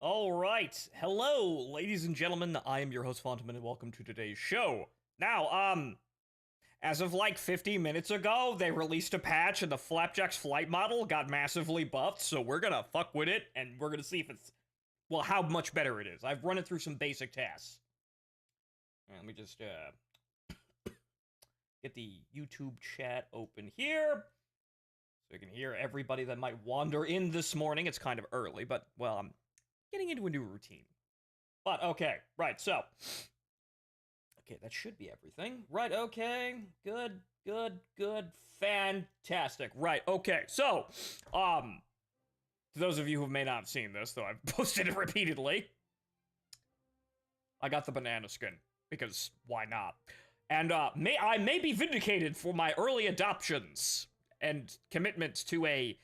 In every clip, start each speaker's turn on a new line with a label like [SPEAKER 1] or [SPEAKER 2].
[SPEAKER 1] All right. Hello, ladies and gentlemen. I am your host, Fontaman, and welcome to today's show. Now, as of like 50 minutes ago, they released a patch and the Flapjack's flight model got massively buffed, so we're gonna fuck with it, and we're gonna see if it's, well, how much better it is. I've run it through some basic tasks. Let me just, get the YouTube chat open here, so you can hear everybody that might wander in this morning. It's kind of early, but, well, I'm getting into a new routine. But, okay, right, so. Okay, that should be everything. Right, okay, good, fantastic. Right, okay, so, to those of you who may not have seen this, though I've posted it repeatedly, I got the banana skin, because why not? And, I may be vindicated for my early adoptions and commitments to a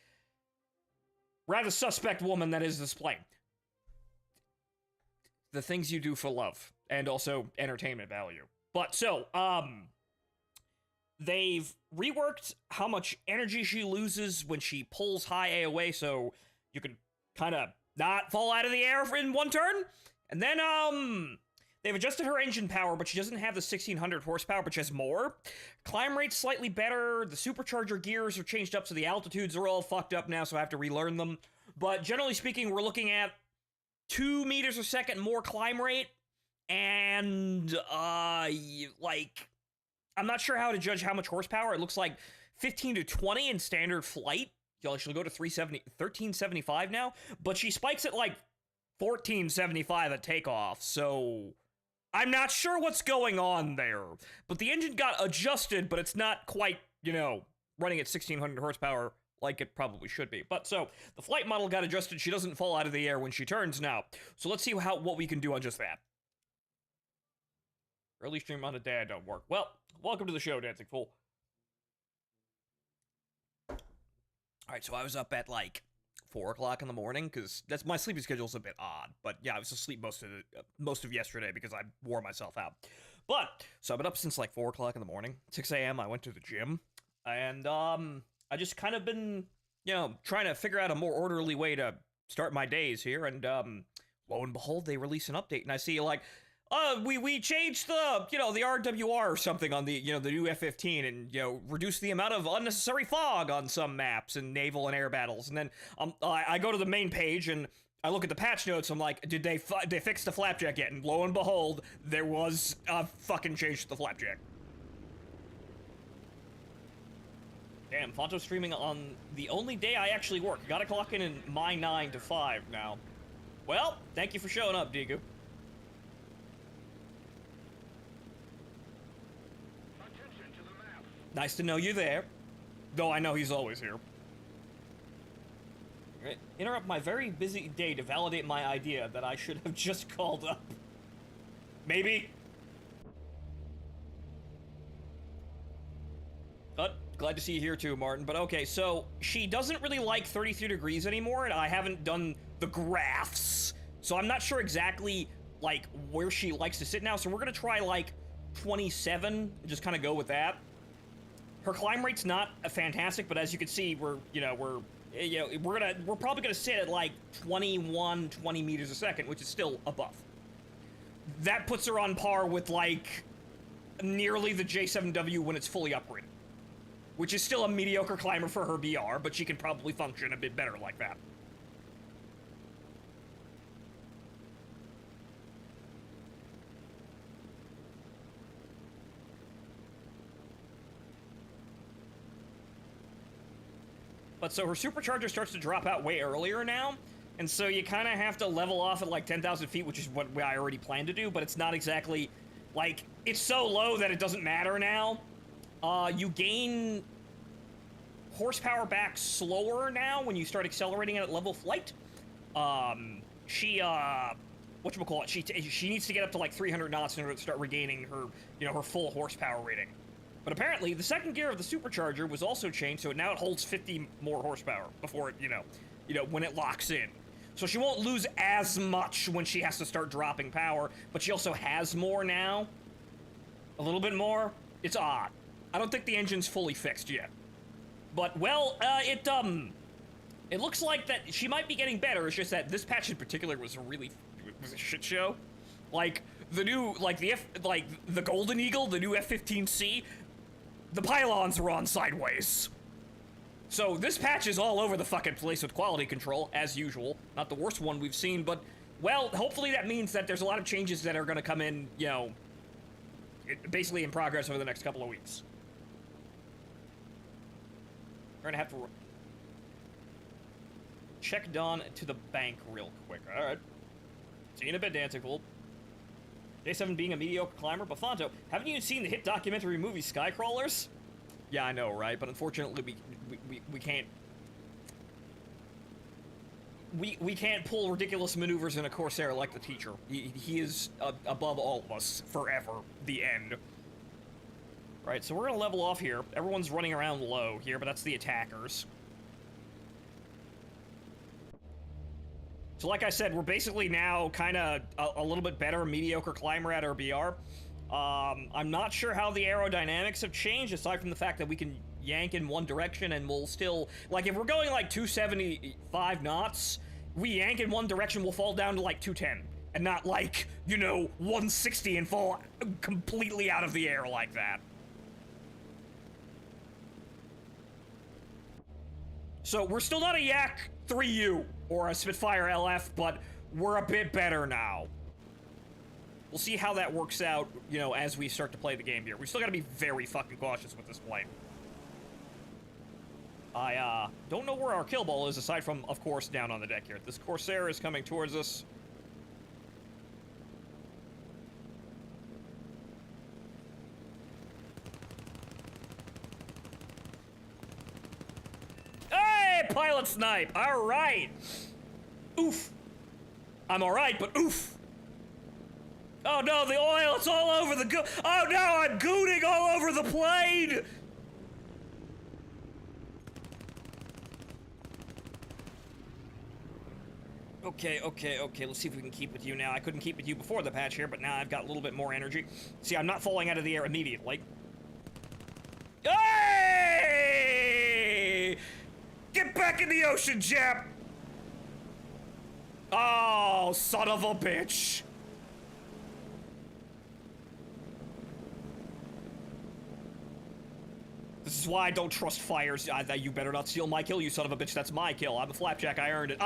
[SPEAKER 1] rather suspect woman that is displaying the things you do for love and also entertainment value. But so, they've reworked how much energy she loses when she pulls high AOA, so you can kind of not fall out of the air in one turn. And then, they've adjusted her engine power, but she doesn't have the 1600 horsepower, but she has more. Climb rate's slightly better. The supercharger gears are changed up, so the altitudes are all fucked up now, so I have to relearn them. But generally speaking, we're looking at 2 meters a second more climb rate, and, like, I'm not sure how to judge how much horsepower. It looks like 15 to 20 in standard flight. You'll actually go to 1375 now, but she spikes at, like, 1475 at takeoff, so I'm not sure what's going on there. But the engine got adjusted, but it's not quite, running at 1600 horsepower like it probably should be. But so, the flight model got adjusted. She doesn't fall out of the air when she turns now. So let's see what we can do on just that. Early stream on a day don't work. Well, welcome to the show, Dancing Fool. Alright, so I was up at like 4 o'clock in the morning, because that's my sleeping schedule's a bit odd. But yeah, I was asleep most of yesterday because I wore myself out. But, so I've been up since like 4 o'clock in the morning. 6 a.m. I went to the gym. And, I just kind of been, trying to figure out a more orderly way to start my days here, and, lo and behold, they release an update, and I see, like, we changed the, the RWR or something on the, the new F-15, and, reduced the amount of unnecessary fog on some maps and naval and air battles, and then, I go to the main page, and I look at the patch notes, I'm like, did they fix the Flapjack yet? And lo and behold, there was a fucking change to the Flapjack. Damn, Fonto's streaming on the only day I actually work. Gotta clock in my 9 to 5 now. Well, thank you for showing up, Digu.
[SPEAKER 2] Attention to the map.
[SPEAKER 1] Nice to know you're there. Though I know he's always here. Interrupt my very busy day to validate my idea that I should have just called up. Maybe. But glad to see you here too, Martin. But okay, so she doesn't really like 33 degrees anymore, and I haven't done the graphs. So I'm not sure exactly, like, where she likes to sit now. So we're gonna try, like, 27, and just kind of go with that. Her climb rate's not fantastic, but as you can see, we're probably gonna sit at, like, 20 meters a second, which is still above. That puts her on par with, like, nearly the J7W when it's fully upgraded. Which is still a mediocre climber for her BR, but she can probably function a bit better like that. But so her supercharger starts to drop out way earlier now, and so you kind of have to level off at like 10,000 feet, which is what I already planned to do, but it's not exactly, like, it's so low that it doesn't matter now. You gain horsepower back slower now when you start accelerating at level flight. She needs to get up to like 300 knots in order to start regaining her, her full horsepower rating. But apparently, the second gear of the supercharger was also changed, so now it holds 50 more horsepower before it, when it locks in. So she won't lose as much when she has to start dropping power, but she also has more now. A little bit more. It's odd. I don't think the engine's fully fixed yet. But, well, It looks like that she might be getting better. It's just that this patch in particular was a shit show. Like the new, like the Golden Eagle, the new F-15C, the pylons were on sideways. So this patch is all over the fucking place with quality control, as usual. Not the worst one we've seen, but, well, hopefully that means that there's a lot of changes that are gonna come in, you know, basically in progress over the next couple of weeks. We're gonna have to check Dawn to the bank real quick. Alright. See you in a bit, Dancing Fool. J7 being a mediocre climber. Bafonto, haven't you seen the hit documentary movie Skycrawlers? Yeah, I know, right? But unfortunately, we can't... We can't pull ridiculous maneuvers in a Corsair like the teacher. He is above all of us forever. The end. Right, so we're gonna level off here. Everyone's running around low here, but that's the attackers. So like I said, we're basically now kind of a little bit better mediocre climber at our BR. I'm not sure how the aerodynamics have changed, aside from the fact that we can yank in one direction and we'll still... Like, if we're going like 275 knots, we yank in one direction, we'll fall down to like 210. And not like, you know, 160 and fall completely out of the air like that. So we're still not a Yak 3U or a Spitfire LF, but we're a bit better now. We'll see how that works out, you know, as we start to play the game here. We still gotta be very fucking cautious with this plane. I, don't know where our kill ball is, aside from, of course, down on the deck here. This Corsair is coming towards us. Hey, pilot snipe! Alright! Oof. I'm alright, but oof. Oh no, the oil, it's all over the oh no, I'm gooning all over the plane! Okay, let's see if we can keep with you now. I couldn't keep with you before the patch here, but now I've got a little bit more energy. See, I'm not falling out of the air immediately. Hey! Get back in the ocean, Jap! Oh, son of a bitch. This is why I don't trust fires. You better not steal my kill, you son of a bitch. That's my kill. I'm a Flapjack. I earned it. Oh!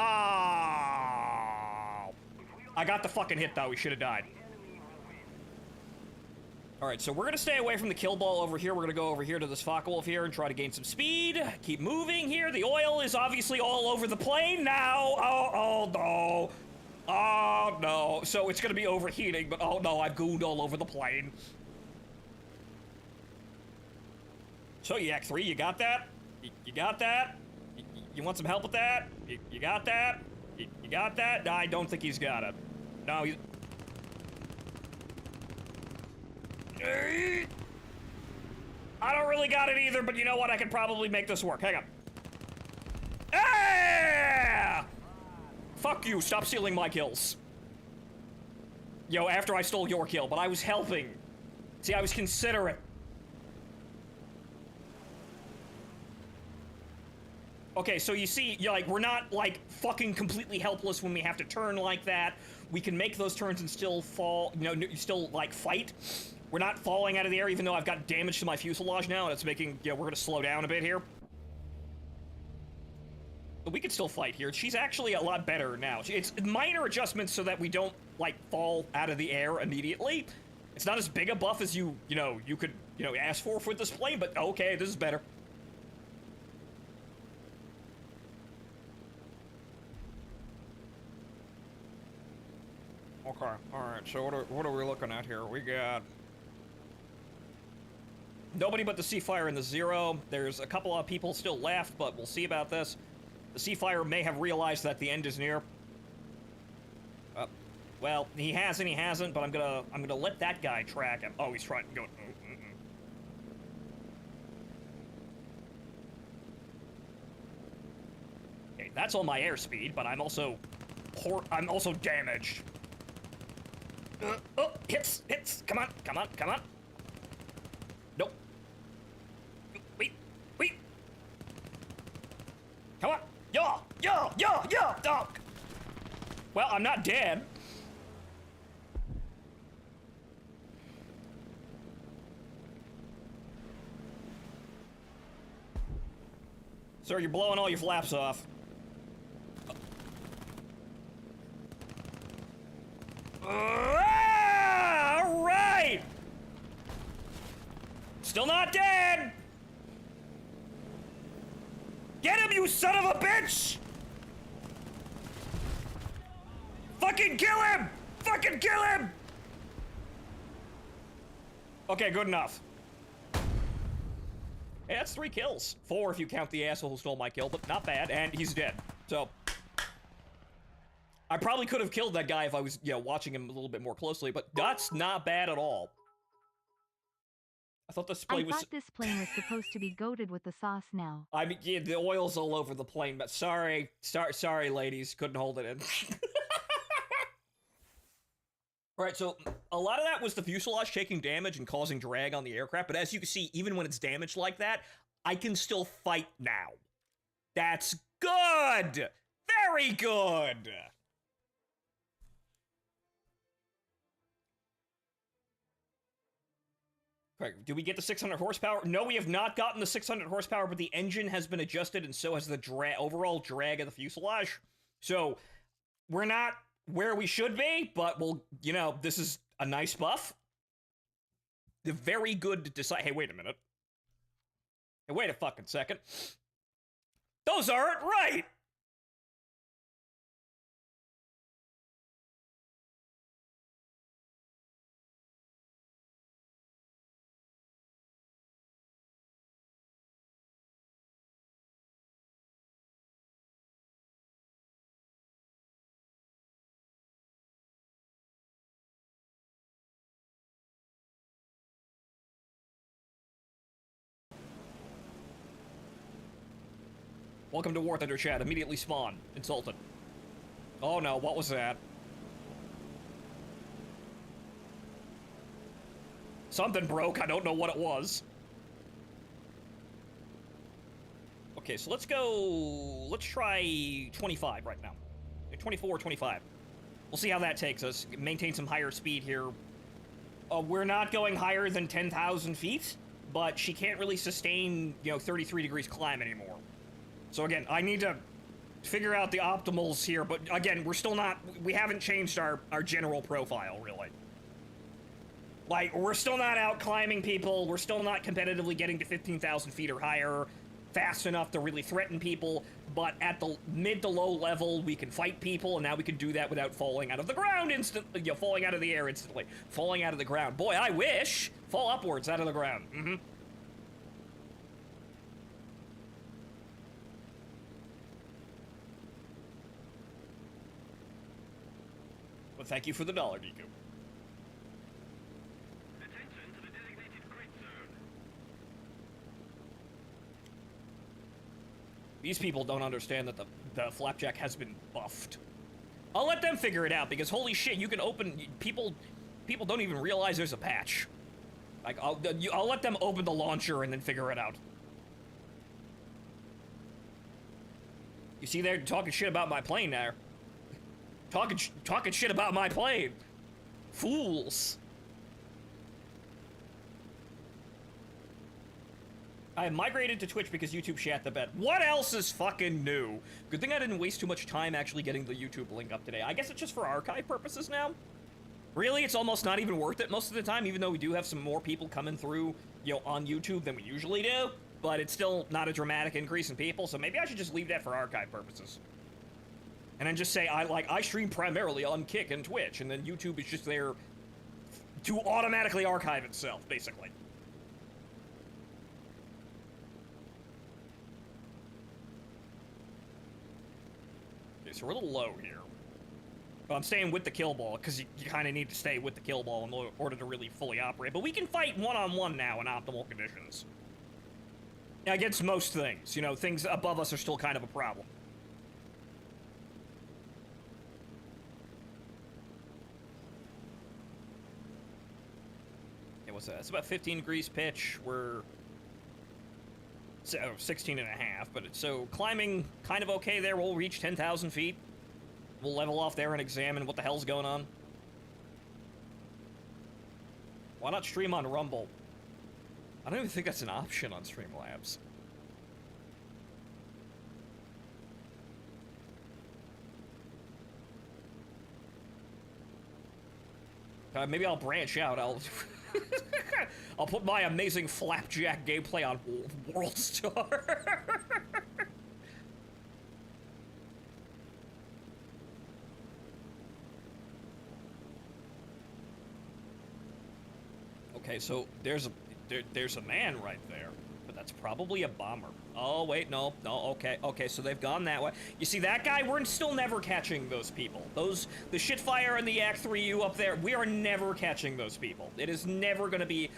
[SPEAKER 1] I got the fucking hit, though. We should have died. Alright, so we're gonna stay away from the kill ball over here. We're gonna go over here to this Focke-Wulf here and try to gain some speed. Keep moving here. The oil is obviously all over the plane now. Oh no. Oh, no. So it's gonna be overheating, but oh, no, I've gooned all over the plane. So, Yak 3, you got that? You got that? You want some help with that? You got that? You got that? No, I don't think he's got it. No, he's... I don't really got it either, but you know what? I can probably make this work. Hang on. Ah! Fuck you, stop stealing my kills. Yo, after I stole your kill, but I was helping. See, I was considerate. Okay, so you see, like, we're not, like, fucking completely helpless when we have to turn like that. We can make those turns and still fall, you know, still, like, fight. We're not falling out of the air, even though I've got damage to my fuselage now, and it's making, you know, we're gonna slow down a bit here. But we can still fight here. She's actually a lot better now. It's minor adjustments so that we don't, like, fall out of the air immediately. It's not as big a buff as you could, ask for this plane, but okay, this is better. Okay, alright, so what are we looking at here? We got... nobody but the Seafire in the Zero. There's a couple of people still left, but we'll see about this. The Seafire may have realized that the end is near. Well, he has and he hasn't, but I'm gonna let that guy track him. Oh, he's trying to go... Okay, that's all my airspeed, but I'm also damaged. Oh, hits, come on. Nope. Wait. Come on, yeah. Yo! Oh. Well, I'm not dead. Sir, you're blowing all your flaps off. All right! Still not dead! Get him, you son of a bitch! Fucking kill him! Fucking kill him! Okay, good enough. Hey, that's 3 kills. 4 if you count the asshole who stole my kill, but not bad, and he's dead. So, I probably could have killed that guy if I was, you know, watching him a little bit more closely, but that's not bad at all. I thought this plane was...
[SPEAKER 3] I thought this plane was supposed to be goated with the sauce now.
[SPEAKER 1] I mean, yeah, the oil's all over the plane, but sorry, ladies, couldn't hold it in. Alright, so a lot of that was the fuselage taking damage and causing drag on the aircraft, but as you can see, even when it's damaged like that, I can still fight now. That's good! Very good! Correct. Do we get the 600 horsepower? No, we have not gotten the 600 horsepower, but the engine has been adjusted, and so has the overall drag of the fuselage. So, we're not where we should be, but we'll, you know, this is a nice buff. They're very good to decide. Hey, wait a minute. Hey, wait a fucking second. Those aren't right! Welcome to War Thunder chat. Immediately spawn. Insulted. Oh no, what was that? Something broke, I don't know what it was. Okay, so let's try 25 right now. 24, 25. We'll see how that takes us. Maintain some higher speed here. We're not going higher than 10,000 feet, but she can't really sustain, you know, 33 degrees climb anymore. So again, I need to figure out the optimals here, but again, we haven't changed our general profile, really. Like, we're still not out climbing people, we're still not competitively getting to 15,000 feet or higher fast enough to really threaten people, but at the mid to low level, we can fight people, and now we can do that without falling out of the ground instantly, you know, falling out of the air instantly. Falling out of the ground. Boy, I wish! Fall upwards out of the ground. Mm-hmm. Well, thank you for the dollar, Deku.
[SPEAKER 2] Attention to the designated grid zone.
[SPEAKER 1] These people don't understand that the Flapjack has been buffed. I'll let them figure it out, because holy shit, you can open... People don't even realize there's a patch. Like, I'll let them open the launcher and then figure it out. You see, they're talking shit about my plane there. Talking shit about my plane. Fools. I migrated to Twitch because YouTube shat the bed. What else is fucking new? Good thing I didn't waste too much time actually getting the YouTube link up today. I guess it's just for archive purposes now. Really, it's almost not even worth it most of the time, even though we do have some more people coming through, you know, on YouTube than we usually do. But it's still not a dramatic increase in people, so maybe I should just leave that for archive purposes. And then just say, I stream primarily on Kick and Twitch, and then YouTube is just there to automatically archive itself, basically. Okay, so we're a little low here. But I'm staying with the kill ball, because you kind of need to stay with the kill ball in order to really fully operate. But we can fight one-on-one now in optimal conditions. Against most things. You know, things above us are still kind of a problem. What's that? It's about 15 degrees pitch. We're So 16 and a half, but so climbing kind of okay there. We'll reach 10,000 feet. We'll level off there and examine what the hell's going on. Why not stream on Rumble? I don't even think that's an option on Streamlabs. Maybe I'll branch out. I'll put my amazing Flapjack gameplay on World Star. Okay, so there's a man right there, but that's probably a bomber. Oh wait, no, okay, so they've gone that way. You see that guy? We're still never catching those people. The Shitfire and the Yak 3U up there, we are never catching those people. It is never gonna be,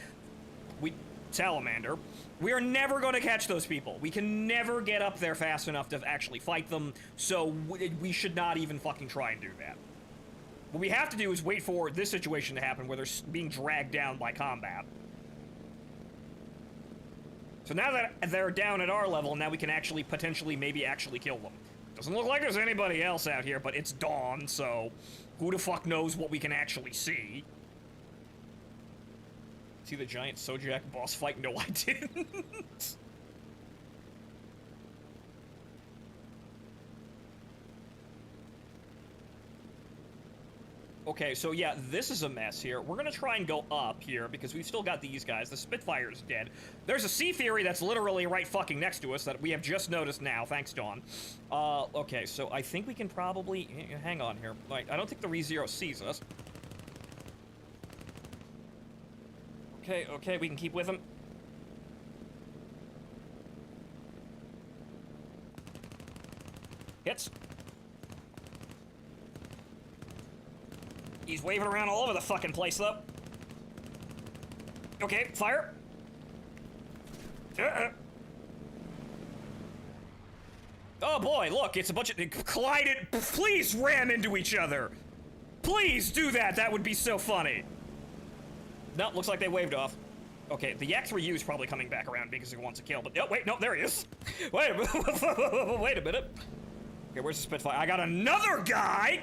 [SPEAKER 1] Salamander, we are never gonna catch those people. We can never get up there fast enough to actually fight them, so we should not even fucking try and do that. What we have to do is wait for this situation to happen where they're being dragged down by combat. So now that they're down at our level, now we can actually, potentially, maybe actually kill them. Doesn't look like there's anybody else out here, but it's dawn, so who the fuck knows what we can actually see. See the giant Sojak boss fight? No, I didn't. Okay, so yeah, this is a mess here. We're gonna try and go up here because we've still got these guys. The Spitfire's dead. There's a Sea Fury that's literally right fucking next to us that we have just noticed now. Thanks, Dawn. Okay, so I think we can probably... Hang on here. Like, I don't think the ReZero sees us. Okay, we can keep with him. Hits. He's waving around all over the fucking place, though. Okay, fire. Oh boy, look, it's a bunch of... Collided. Please ram into each other. Please do that. That would be so funny. No, looks like they waved off. Okay, the Yak 3U is probably coming back around because he wants to kill, but... Oh, wait, no, there he is. Wait a minute. Wait a minute. Okay, where's the Spitfire? I got another guy!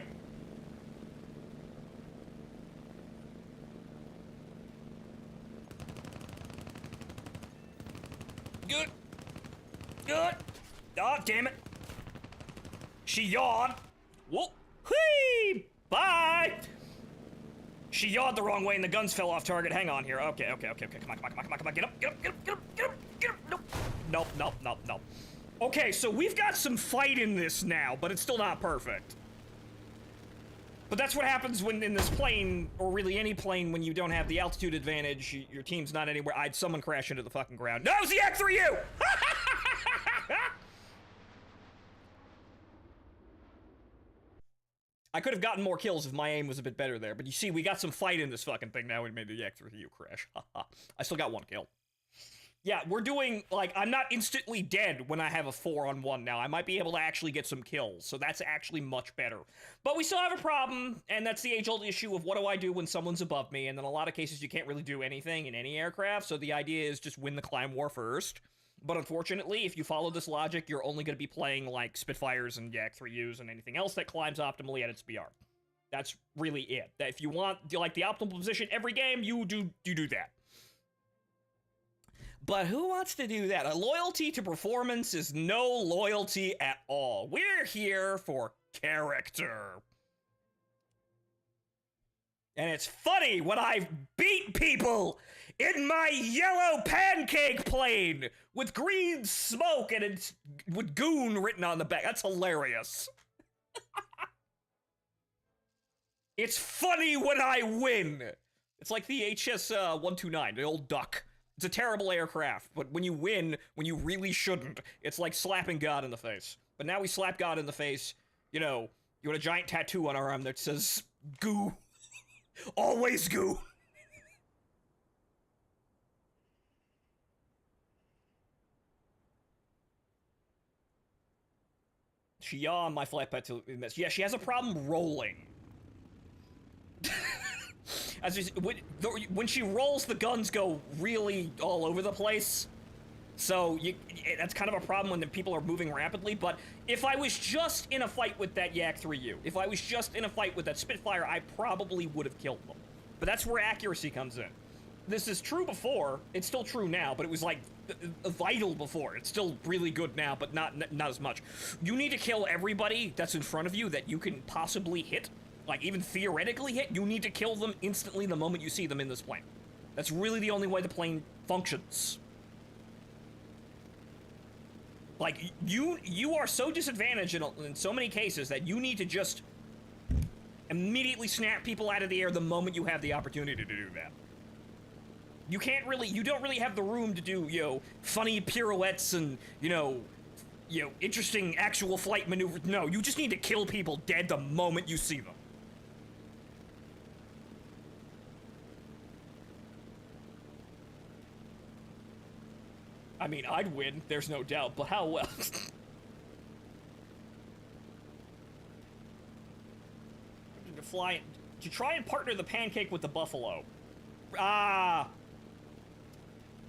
[SPEAKER 1] Good. Oh, damn it. She yawned. Whoa. Whee! Bye! She yawed the wrong way and the guns fell off target. Hang on here. Okay. Come on. Get up. Nope. Okay, so we've got some fight in this now, but it's still not perfect. But that's what happens when in this plane, or really any plane, when you don't have the altitude advantage, your team's not anywhere. I'd someone crash into the fucking ground. No, it's the X3U! I could have gotten more kills if my aim was a bit better there, but you see, we got some fight in this fucking thing now. We made the X3U crash. I still got one kill. Yeah, we're doing, like, I'm not instantly dead when I have a 4-on-1 now. I might be able to actually get some kills, so that's actually much better. But we still have a problem, and that's the age-old issue of what do I do when someone's above me, and in a lot of cases you can't really do anything in any aircraft, so the idea is just win the climb war first. But unfortunately, if you follow this logic, you're only going to be playing, like, Spitfires and Yak 3Us and anything else that climbs optimally at its BR. That's really it. That if you want, like, the optimal position every game, you do that. But who wants to do that? A loyalty to performance is no loyalty at all. We're here for character. And it's funny when I beat people in my yellow pancake plane with green smoke and it's with goon written on the back. That's hilarious. It's funny when I win. It's like the HS-129, the old duck. It's a terrible aircraft, but when you win, when you really shouldn't, it's like slapping God in the face. But now we slap God in the face, you know, you got a giant tattoo on our arm that says, goo. Always goo. She yawned my flight path to miss. Yeah, she has a problem rolling. As when she rolls, the guns go really all over the place. So that's kind of a problem when the people are moving rapidly, but if I was just in a fight with that Yak 3U, if I was just in a fight with that Spitfire, I probably would have killed them. But that's where accuracy comes in. This is true before, it's still true now, but it was like vital before. It's still really good now, but not as much. You need to kill everybody that's in front of you that you can possibly hit, like even theoretically hit. You need to kill them instantly the moment you see them in this plane. That's really the only way the plane functions. Like, you are so disadvantaged in so many cases that you need to just immediately snap people out of the air the moment you have the opportunity to do that. You don't really have the room to do, funny pirouettes and, interesting actual flight maneuvers. No, you just need to kill people dead the moment you see them. I mean, I'd win, there's no doubt, but how well? To try and partner the Pancake with the Buffalo.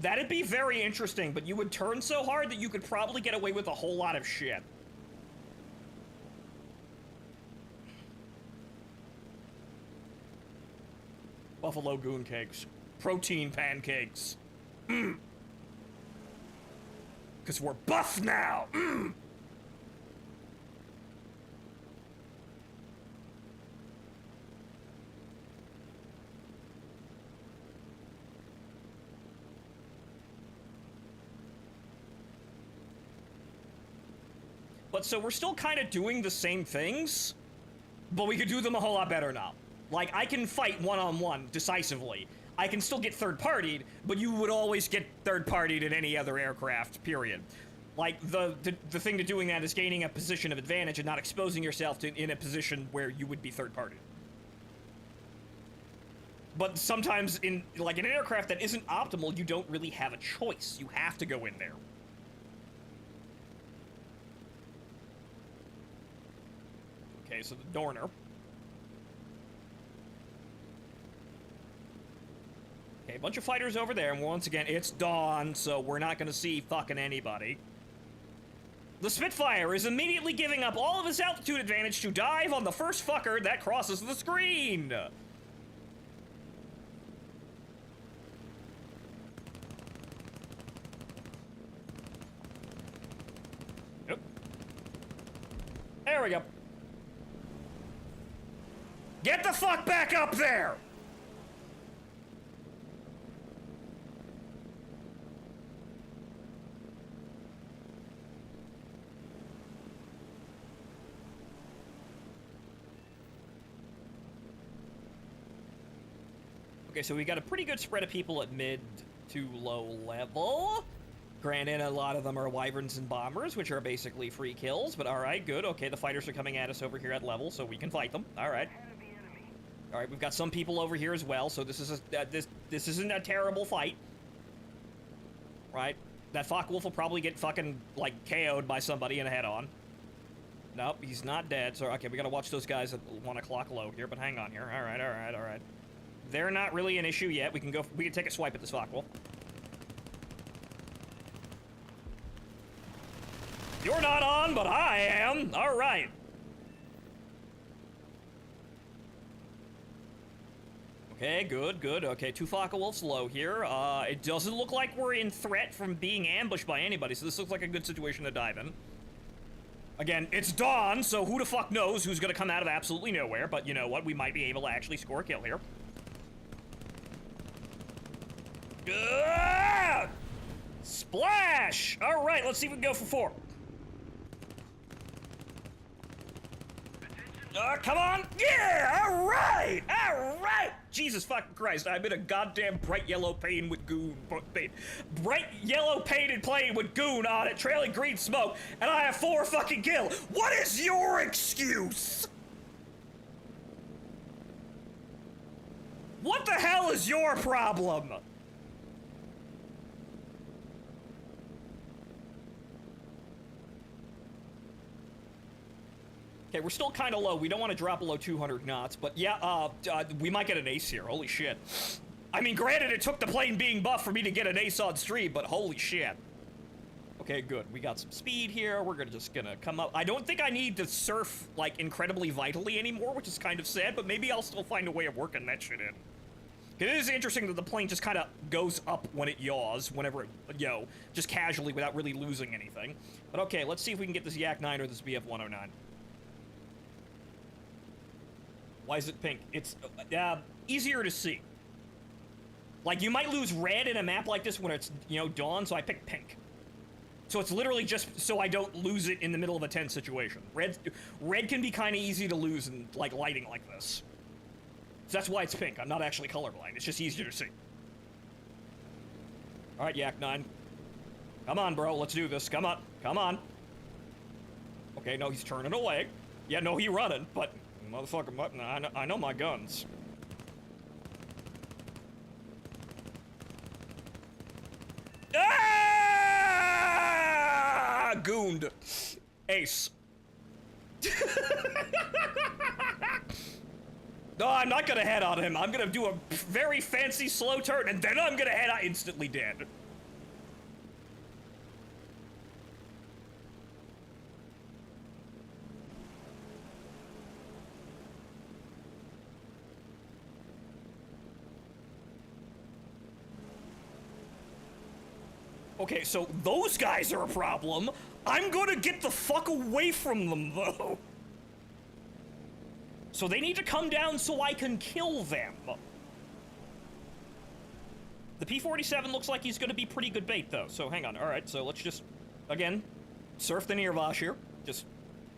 [SPEAKER 1] That'd be very interesting, but you would turn so hard that you could probably get away with a whole lot of shit. Buffalo goon cakes. Protein pancakes. Mmm. Because we're buff now! Mm. But so we're still kind of doing the same things, but we could do them a whole lot better now. Like, I can fight one-on-one decisively. I can still get third-partied, but you would always get third-partied in any other aircraft, period. Like, the thing to doing that is gaining a position of advantage and not exposing yourself to in a position where you would be third-partied. But sometimes in an aircraft that isn't optimal, you don't really have a choice. You have to go in there. Okay, so the Dorner. Okay, a bunch of fighters over there, and once again, it's dawn, so we're not gonna see fucking anybody. The Spitfire is immediately giving up all of its altitude advantage to dive on the first fucker that crosses the screen! Yep. There we go. Get the fuck back up there! Okay, so we got a pretty good spread of people at mid to low level. Granted, a lot of them are Wyverns and Bombers, which are basically free kills, but alright, good. Okay, the fighters are coming at us over here at level, so we can fight them. Alright. Alright, we've got some people over here as well, so this is this isn't a terrible fight. Right? That Focke-Wulf will probably get fucking, like, KO'd by somebody in a head-on. Nope, he's not dead, so okay, we gotta watch those guys at 1 o'clock low here, but hang on here. Alright. They're not really an issue yet. We can take a swipe at this Focke-Wulf. You're not on, but I am. All right. Okay, good. Okay, 2 Focke-Wulfs low here. It doesn't look like we're in threat from being ambushed by anybody, so this looks like a good situation to dive in. Again, it's dawn, so who the fuck knows who's gonna come out of absolutely nowhere, but you know what? We might be able to actually score a kill here. Splash! All right, let's see if we can go for 4. Come on! Yeah! All right! Jesus fucking Christ! I'm in a goddamn bright yellow painted plane with goon on it, trailing green smoke, and I have 4 fucking kills. What is your excuse? What the hell is your problem? Okay, we're still kind of low. We don't want to drop below 200 knots, but yeah, we might get an ace here. Holy shit. I mean, granted, it took the plane being buff for me to get an ace on stream, but holy shit. Okay, good. We got some speed here. We're just gonna come up. I don't think I need to surf, like, incredibly vitally anymore, which is kind of sad, but maybe I'll still find a way of working that shit in. It is interesting that the plane just kind of goes up when it yaws, whenever it, just casually without really losing anything. But okay, let's see if we can get this Yak 9 or this BF-109. Why is it pink? It's easier to see. Like, you might lose red in a map like this when it's, dawn, so I picked pink. So it's literally just so I don't lose it in the middle of a tense situation. Red can be kind of easy to lose in, like, lighting like this. So that's why it's pink. I'm not actually colorblind. It's just easier to see. All right, Yak 9. Come on, bro. Let's do this. Come on. Come on. Okay, no, he's turning away. Yeah, no, he running, but motherfucker, I know my guns. Ah! Gooned. Ace. No, I'm not gonna head on him. I'm gonna do a very fancy slow turn, and then I'm gonna head on instantly dead. Okay, so those guys are a problem. I'm gonna get the fuck away from them, though. So they need to come down so I can kill them. The P-47 looks like he's gonna be pretty good bait, though. So hang on. All right, so let's just, again, surf the Nirvash here. Just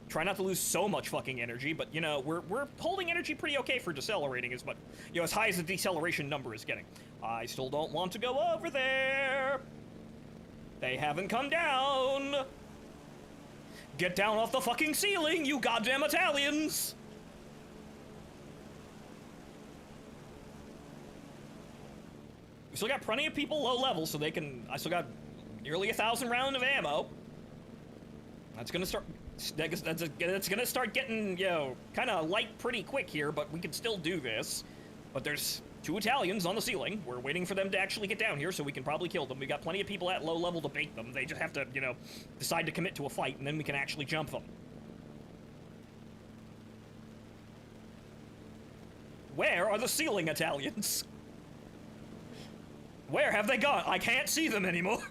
[SPEAKER 1] try not to lose so much fucking energy, but, we're holding energy pretty okay for decelerating as much, as high as the deceleration number is getting. I still don't want to go over there. They haven't come down. Get down off the fucking ceiling, you goddamn Italians! We still got plenty of people low level, so they can. I still got nearly 1,000 rounds of ammo. That's gonna start. That's gonna start getting, kind of light pretty quick here, but we can still do this. But there's 2 Italians on the ceiling. We're waiting for them to actually get down here, so we can probably kill them. We got plenty of people at low level to bait them. They just have to, decide to commit to a fight, and then we can actually jump them. Where are the ceiling Italians? Where have they gone? I can't see them anymore.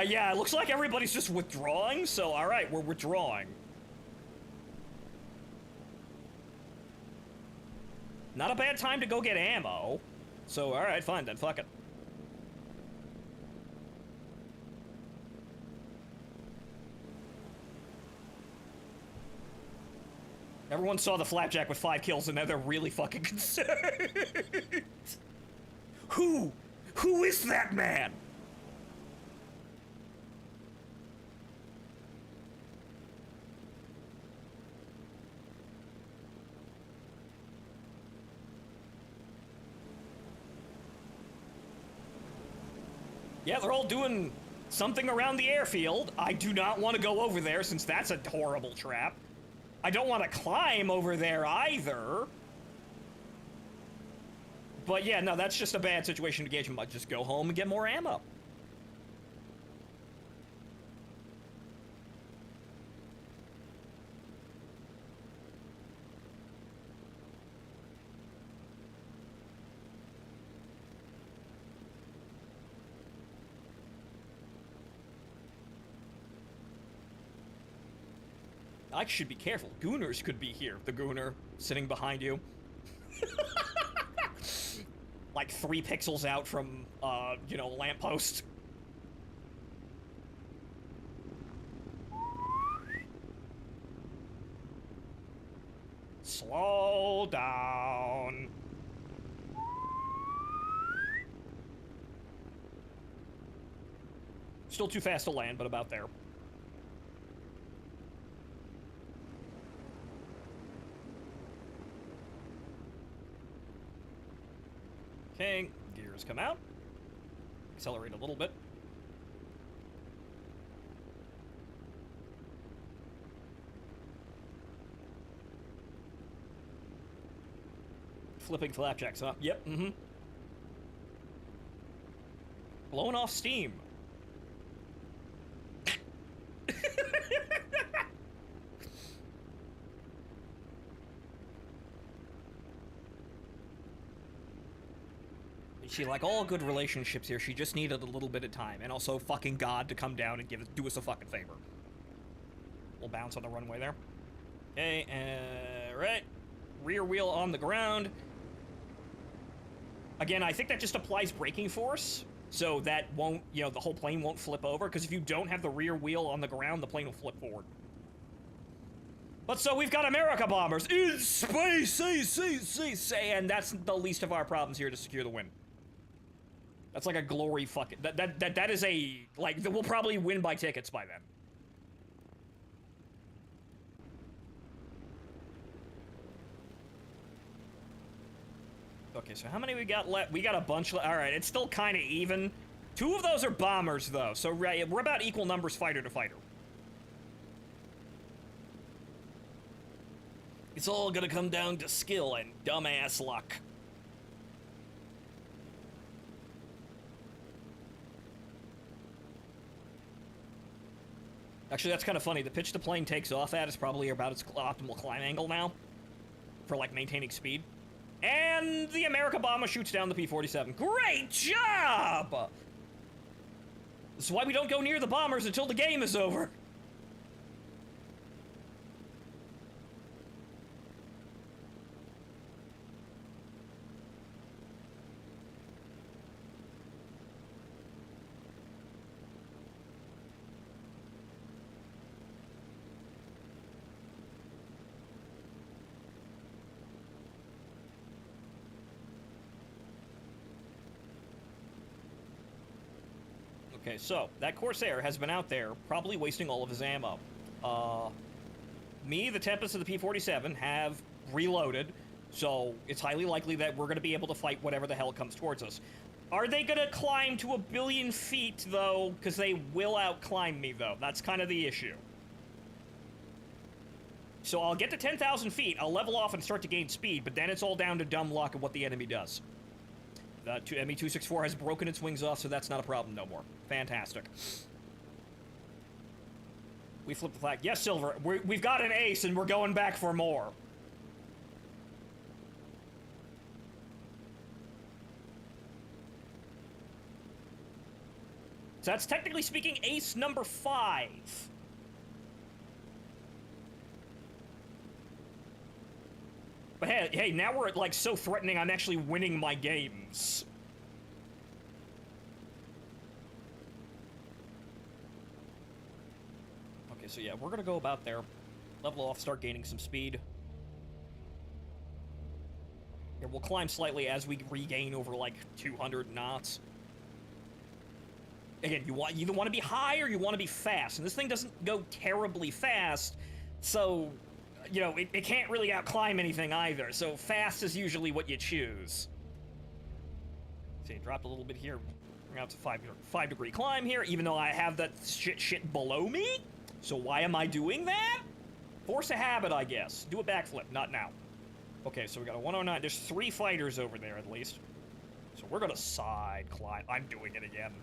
[SPEAKER 1] Yeah, it looks like everybody's just withdrawing, so alright, we're withdrawing. Not a bad time to go get ammo. So, alright, fine then, fuck it. Everyone saw the Flapjack with 5 kills and now they're really fucking concerned. Who? Who is that man? Yeah, they're all doing something around the airfield. I do not want to go over there since that's a horrible trap. I don't want to climb over there either. But yeah, no, that's just a bad situation to gauge them. I'll just go home and get more ammo. I should be careful. Gooners could be here. The gooner sitting behind you. Like 3 pixels out from, a lamppost. Slow down. Still too fast to land, but about there. Okay, gears come out. Accelerate a little bit. flipping flapjacks, huh? Yep, mm-hmm. Blowing off steam. She, like all good relationships here, she just needed a little bit of time, and also fucking God to come down and do us a fucking favor. We'll bounce on the runway there. Okay, right. Rear wheel on the ground. Again, I think that just applies braking force, so that won't, you know, the whole plane won't flip over, because if you don't have the rear wheel on the ground, the plane will flip forward. But so we've got America bombers in space, and that's the least of our problems here to secure the win. That's like a glory fucking, that is a, like, we'll probably win by tickets by then. Okay, so how many we got left? We got a bunch left. All right, it's still kind of even. 2 of those are bombers, though, so we're about equal numbers fighter to fighter. It's all gonna come down to skill and dumbass luck. Actually, that's kind of funny. The pitch the plane takes off at is probably about its optimal climb angle now for, like, maintaining speed. And the America bomber shoots down the P-47. Great job! This is why we don't go near the bombers until the game is over. Okay, so, that Corsair has been out there, probably wasting all of his ammo. Me, the Tempest, and the P-47 have reloaded, so it's highly likely that we're going to be able to fight whatever the hell comes towards us. Are they going to climb to 1 billion feet, though? Because they will outclimb me, though. That's kind of the issue. So I'll get to 10,000 feet, I'll level off and start to gain speed, but then it's all down to dumb luck of what the enemy does. Me-264 has broken its wings off, so that's not a problem no more. Fantastic. We flip the flag. Yes, Silver, we've got an ace, and we're going back for more. So that's technically speaking ace number 5. But hey, now we're, like, so threatening, I'm actually winning my games. Okay, so yeah, we're gonna go about there. Level off, start gaining some speed. Here, we'll climb slightly as we regain over, like, 200 knots. Again, you either want to be high or you want to be fast, and this thing doesn't go terribly fast, so... you know, it can't really outclimb anything either, so fast is usually what you choose. See, it dropped a little bit here. We're out to 5 degree climb here, even though I have that shit below me. So why am I doing that? Force a habit, I guess. Do a backflip, not now. Okay, so we got a 109. There's 3 fighters over there, at least. So we're gonna side climb. I'm doing it again.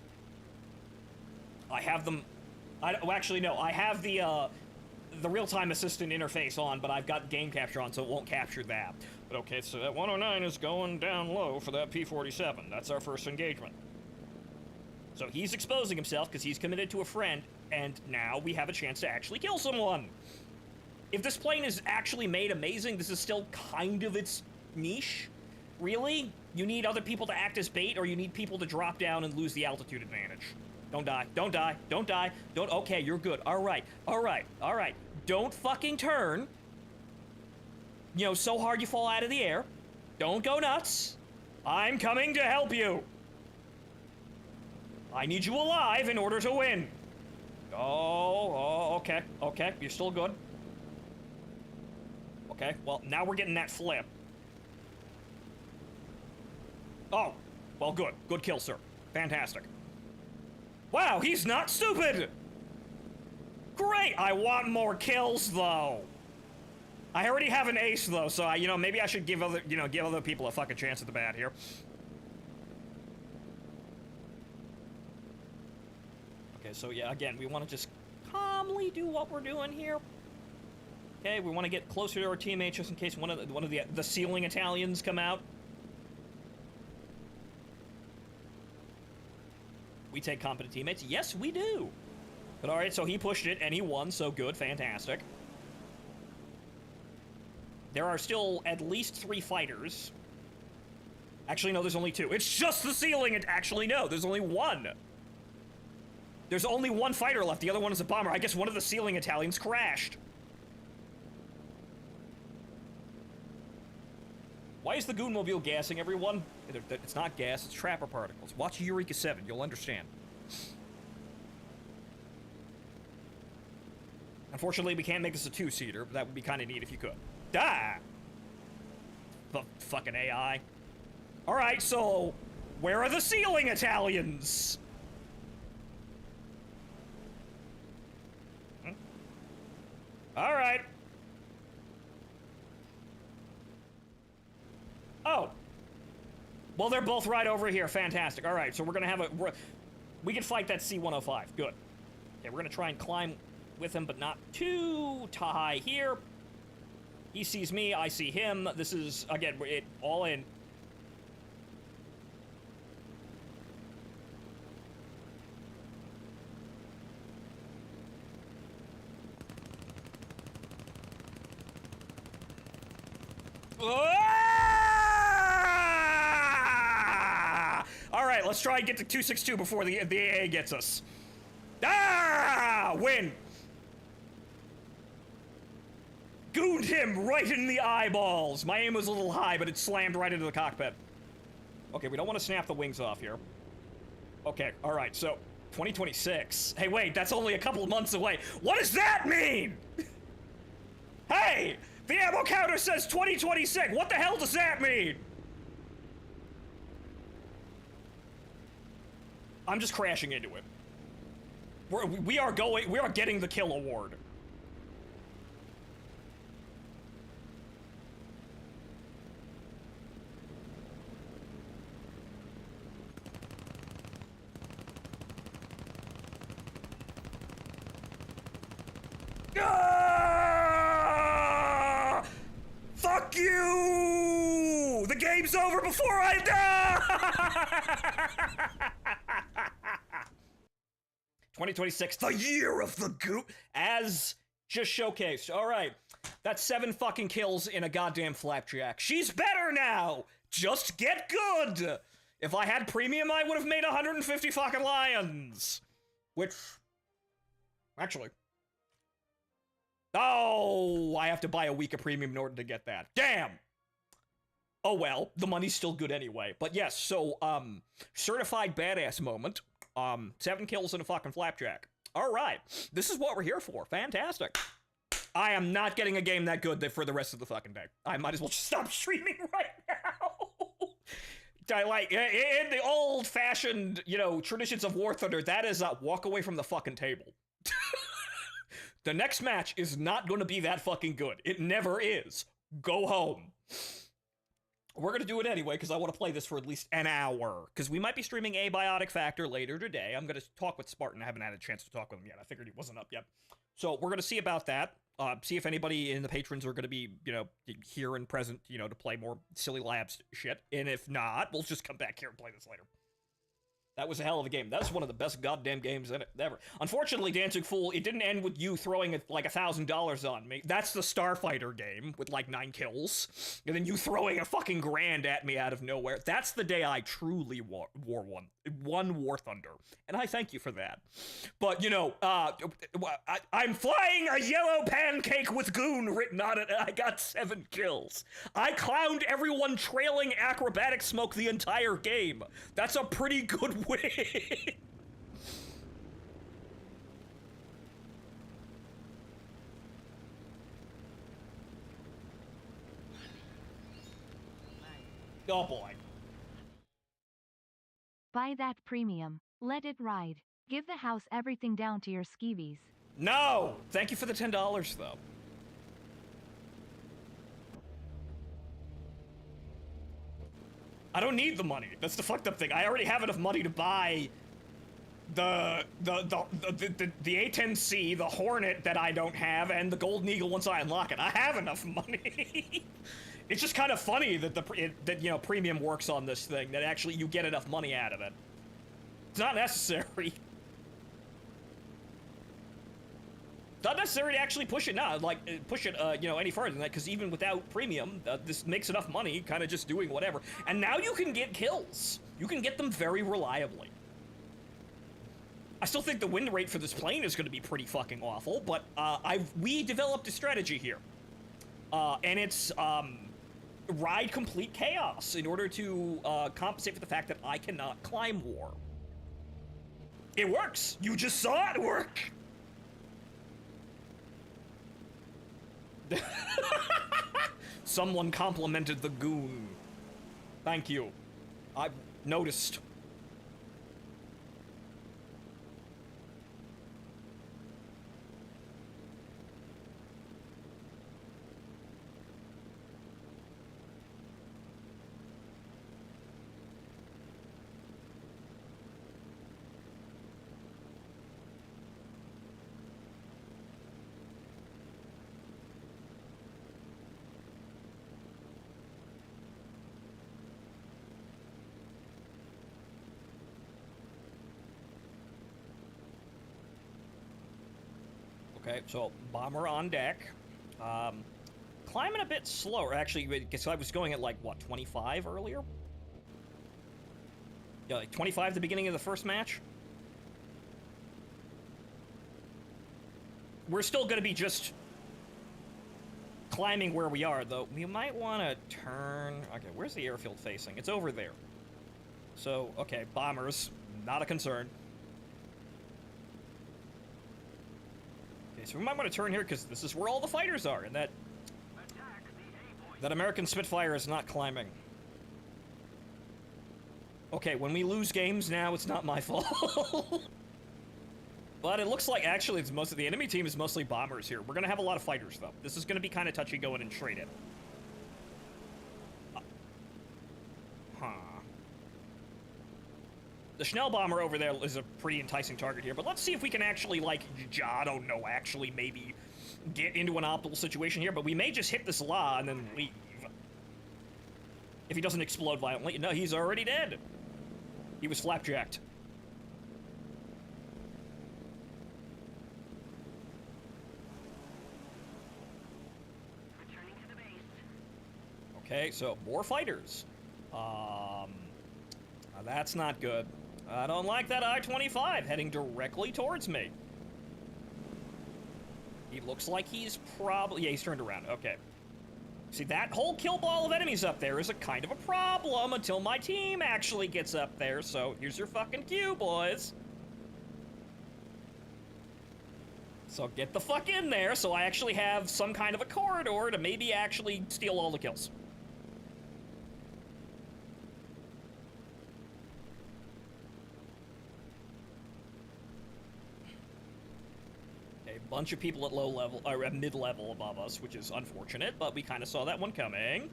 [SPEAKER 1] I have them... well, actually, no. I have the real-time assistant interface on, but I've got game capture on, so it won't capture that. But okay, so that 109 is going down low for that P-47. That's our first engagement. So he's exposing himself because he's committed to a friend, and now we have a chance to actually kill someone. If this plane is actually made amazing, this is still kind of its niche. Really? You need other people to act as bait, or you need people to drop down and lose the altitude advantage. Don't die. Don't die. Don't die. Don't... okay, you're good. All right. All right. All right. Don't fucking turn. You know, so hard you fall out of the air. Don't go nuts. I'm coming to help you. I need you alive in order to win. Oh, okay. Okay, you're still good. Okay, well, now we're getting that flip. Oh, well, good. Good kill, sir. Fantastic. Wow, he's not stupid! Great! I want more kills, though! I already have an ace though, so you know, maybe I should give other, give other people a fucking chance at the bat here. Okay, so yeah, again, we want to just calmly do what we're doing here. Okay, we want to get closer to our teammates just in case one of the ceiling Italians come out. We take competent teammates. Yes, we do. But all right, so he pushed it and he won, so good, fantastic. There are still at least 3 fighters. Actually, no, there's only 2. It's just the ceiling. Actually, no, there's only 1. There's only 1 fighter left. The other one is a bomber. I guess one of the ceiling Italians crashed. Why is the Goonmobile gassing everyone? It's not gas, it's trapper particles. Watch Eureka 7, you'll understand. Unfortunately, we can't make this a 2-seater, but that would be kind of neat if you could. Ah! Fucking AI. Alright, so... where are the ceiling Italians? Alright. Oh. Well, they're both right over here. Fantastic. Alright, so we're gonna have we can fight that C-105. Good. Okay, we're gonna try and climb with him, but not too high here. He sees me, I see him. This is, again, it all in. All right, let's try and get to 262 before the AA gets us. Win. Gooned him right in the eyeballs. My aim was a little high, but it slammed right into the cockpit. Okay, we don't want to snap the wings off here. Okay, all right, so 2026. Hey, wait, that's only a couple of months away. What does that mean? Hey, the ammo counter says 2026. What the hell does that mean? I'm just crashing into it. We are getting the kill award. Ah! Fuck you! The game's over before I die! 2026, the year of the goo, as just showcased. All right, that's 7 fucking kills in a goddamn Flapjack. She's better now. Just get good. If I had premium, I would have made 150 fucking lions. Which, actually, oh, I have to buy a week of premium in order to get that. Damn. Oh well, the money's still good anyway. But yes, so certified badass moment. 7 kills in a fucking Flapjack. All right, this is what we're here for. Fantastic. I am not getting a game that good for the rest of the fucking day. I might as well just stop streaming right now. I like, in the old-fashioned, traditions of War Thunder, that is a walk away from the fucking table. The next match is not going to be that fucking good. It never is. Go home. We're going to do it anyway, because I want to play this for at least an hour. Because we might be streaming Abiotic Factor later today. I'm going to talk with Spartan. I haven't had a chance to talk with him yet. I figured he wasn't up yet. So we're going to see about that. See if anybody in the patrons are going to be, here and present, to play more Silly Labs shit. And if not, we'll just come back here and play this later. That was a hell of a game. That was one of the best goddamn games in it ever. Unfortunately, Dancing Fool, it didn't end with you throwing like $1,000 on me. That's the Starfighter game with like 9 kills. And then you throwing a fucking grand at me out of nowhere. That's the day I truly won War Thunder. And I thank you for that. But, I'm flying a yellow pancake with goon written on it, and I got 7 kills. I clowned everyone trailing acrobatic smoke the entire game. That's a pretty good win. Oh boy.
[SPEAKER 3] Buy that premium. Let it ride. Give the house everything down to your skeevies.
[SPEAKER 1] No! Thank you for the $10, though. I don't need the money. That's the fucked up thing. I already have enough money to buy the A-10C, the Hornet that I don't have, and the Golden Eagle once I unlock it. I have enough money. It's just kind of funny that that you know, premium works on this thing, that actually you get enough money out of it. It's not necessary. Not necessary to actually push it now, like, push it, you know, any further than that, because even without premium, this makes enough money, kind of just doing whatever. And now you can get kills. You can get them very reliably. I still think the win rate for this plane is going to be pretty fucking awful, but, we developed a strategy here. And it's, ride complete chaos in order to, compensate for the fact that I cannot climb war. It works! You just saw it work! Someone complimented the goon. Thank you. I've noticed. Okay, so bomber on deck. Climbing a bit slower, actually, because I was going at like, what, 25 earlier? Yeah, like 25 at the beginning of the first match? We're still gonna be just climbing where we are, though. We might want to turn... Okay, where's the airfield facing? It's over there. So, okay, bombers, not a concern. So we might want to turn here, because this is where all the fighters are, and that American Spitfire is not climbing. Okay, when we lose games now, it's not my fault. But it looks like, actually, it's most of the enemy team is mostly bombers here. We're going to have a lot of fighters, though. This is going to be kind of touchy going and trade it. The Schnell bomber over there is a pretty enticing target here, but let's see if we can actually, like, I don't know, actually maybe get into an optimal situation here, but we may just hit this law and then leave. If he doesn't explode violently. No, he's already dead. He was flapjacked.
[SPEAKER 2] Returning to the base.
[SPEAKER 1] Okay, so more fighters. That's not good. I don't like that I-25 heading directly towards me. He looks like he's probably... Yeah, he's turned around. Okay. See, that whole kill ball of enemies up there is a kind of a problem until my team actually gets up there, so here's your fucking cue, boys. So get the fuck in there so I actually have some kind of a corridor to maybe actually steal all the kills. Bunch of people at low level, or at mid-level above us, which is unfortunate, but we kind of saw that one coming.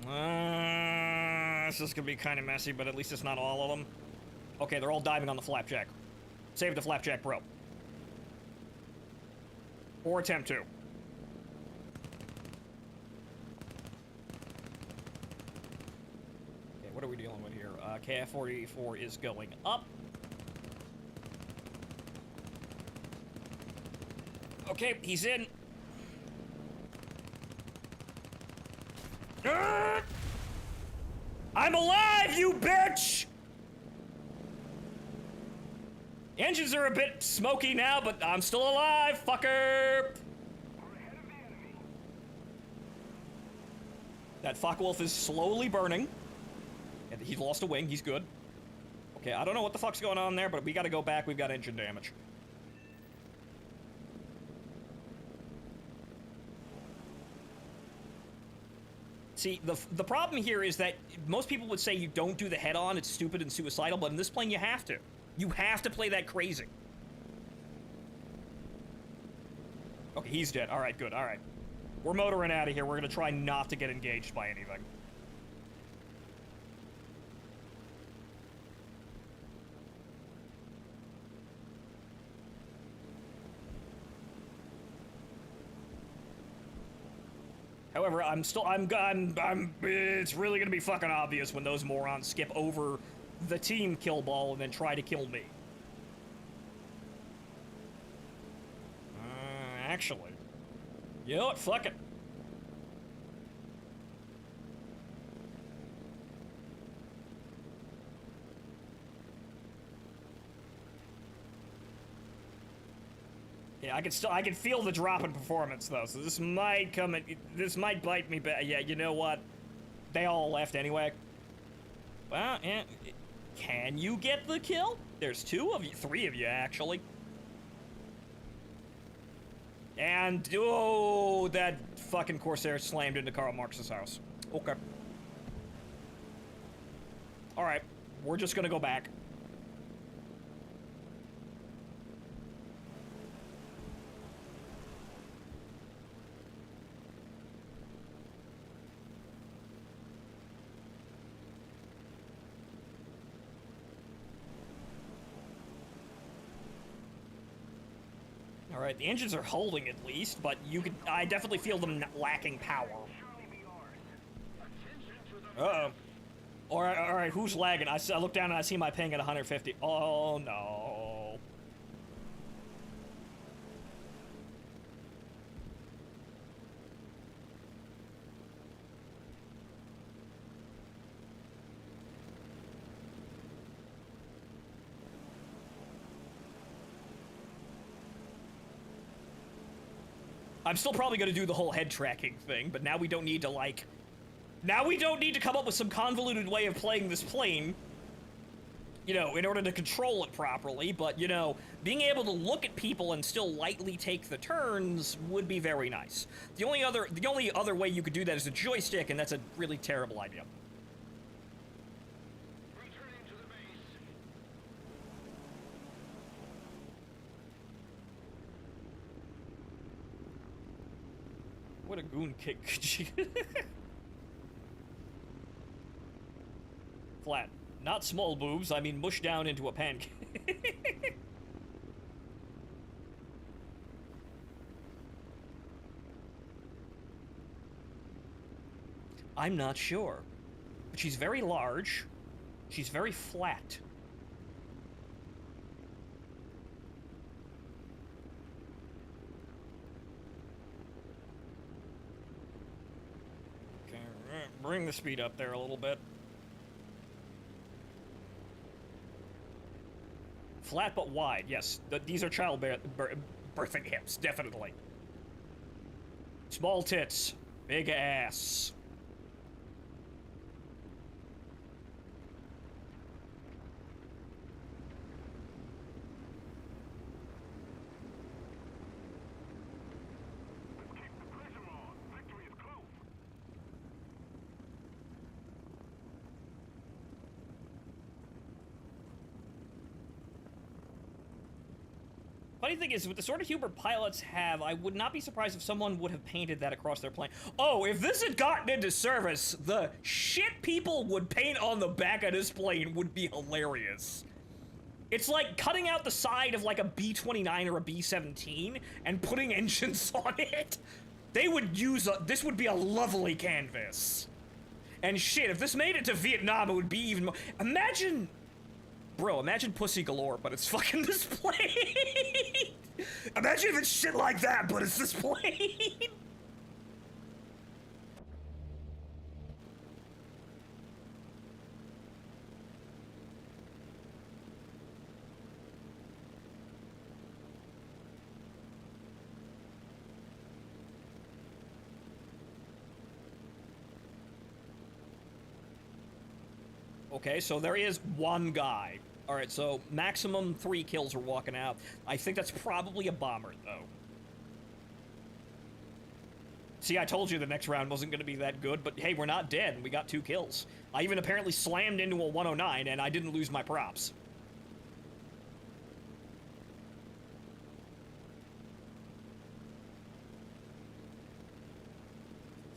[SPEAKER 1] This is gonna be kind of messy, but at least it's not all of them. Okay, they're all diving on the Flapjack. Save the Flapjack, bro. Or attempt to. Okay, what are we dealing with here? KF-44 is going up. Okay, he's in. I'm alive, you bitch! Engines are a bit smoky now, but I'm still alive, fucker! That Focke-Wulf is slowly burning. And he's lost a wing, he's good. Okay, I don't know what the fuck's going on there, but we gotta go back, we've got engine damage. See, the problem here is that most people would say you don't do the head-on, it's stupid and suicidal, but in this plane you have to. You have to play that crazy. Okay, he's dead. Alright, good, alright. We're motoring out of here. We're gonna try not to get engaged by anything. However, it's really gonna be fucking obvious when those morons skip over the team kill ball and then try to kill me. Actually, you know what? Fuck it. Yeah, I can feel the drop in performance though, so this might bite me back. Yeah, you know what? They all left anyway. Well, yeah, can you get the kill? There's 3 of you actually. And, oh, that fucking Corsair slammed into Karl Marx's house. Okay. Alright, we're just gonna go back. Alright, the engines are holding at least, but I definitely feel them lacking power. Uh-oh. Alright, who's lagging? I look down and I see my ping at 150. Oh, no. I'm still probably gonna do the whole head tracking thing, but now we don't need to, like... Now we don't need to come up with some convoluted way of playing this plane, you know, in order to control it properly, but, you know, being able to look at people and still lightly take the turns would be very nice. The only other way you could do that is a joystick, and that's a really terrible idea. What a goon kick could you... Flat. Not small boobs, I mean mush down into a pancake. I'm not sure. But she's very large. She's very flat. Okay, bring the speed up there a little bit. Flat but wide, yes. These are birthing hips, definitely. Small tits, big ass. Funny thing is, with the sort of humor pilots have, I would not be surprised if someone would have painted that across their plane. Oh, if this had gotten into service, the shit people would paint on the back of this plane would be hilarious. It's like cutting out the side of like a B-29 or a B-17 and putting engines on it. They would use this would be a lovely canvas. And shit, if this made it to Vietnam, it would be even more. Imagine... Bro, imagine Pussy Galore, but it's fucking this plane. Imagine if it's shit like that, but it's this plane. Okay, so there is one guy. Alright, so maximum 3 kills are walking out. I think that's probably a bomber, though. See, I told you the next round wasn't going to be that good, but hey, we're not dead, and we got 2 kills. I even apparently slammed into a 109, and I didn't lose my props.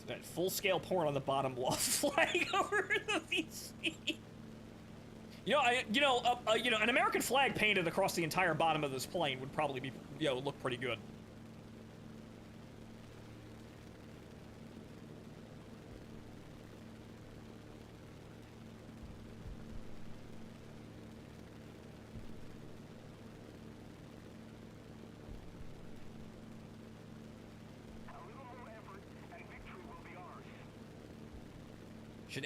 [SPEAKER 1] That full-scale porn on the bottom left flag over the VC. You know, an American flag painted across the entire bottom of this plane would probably be, look pretty good.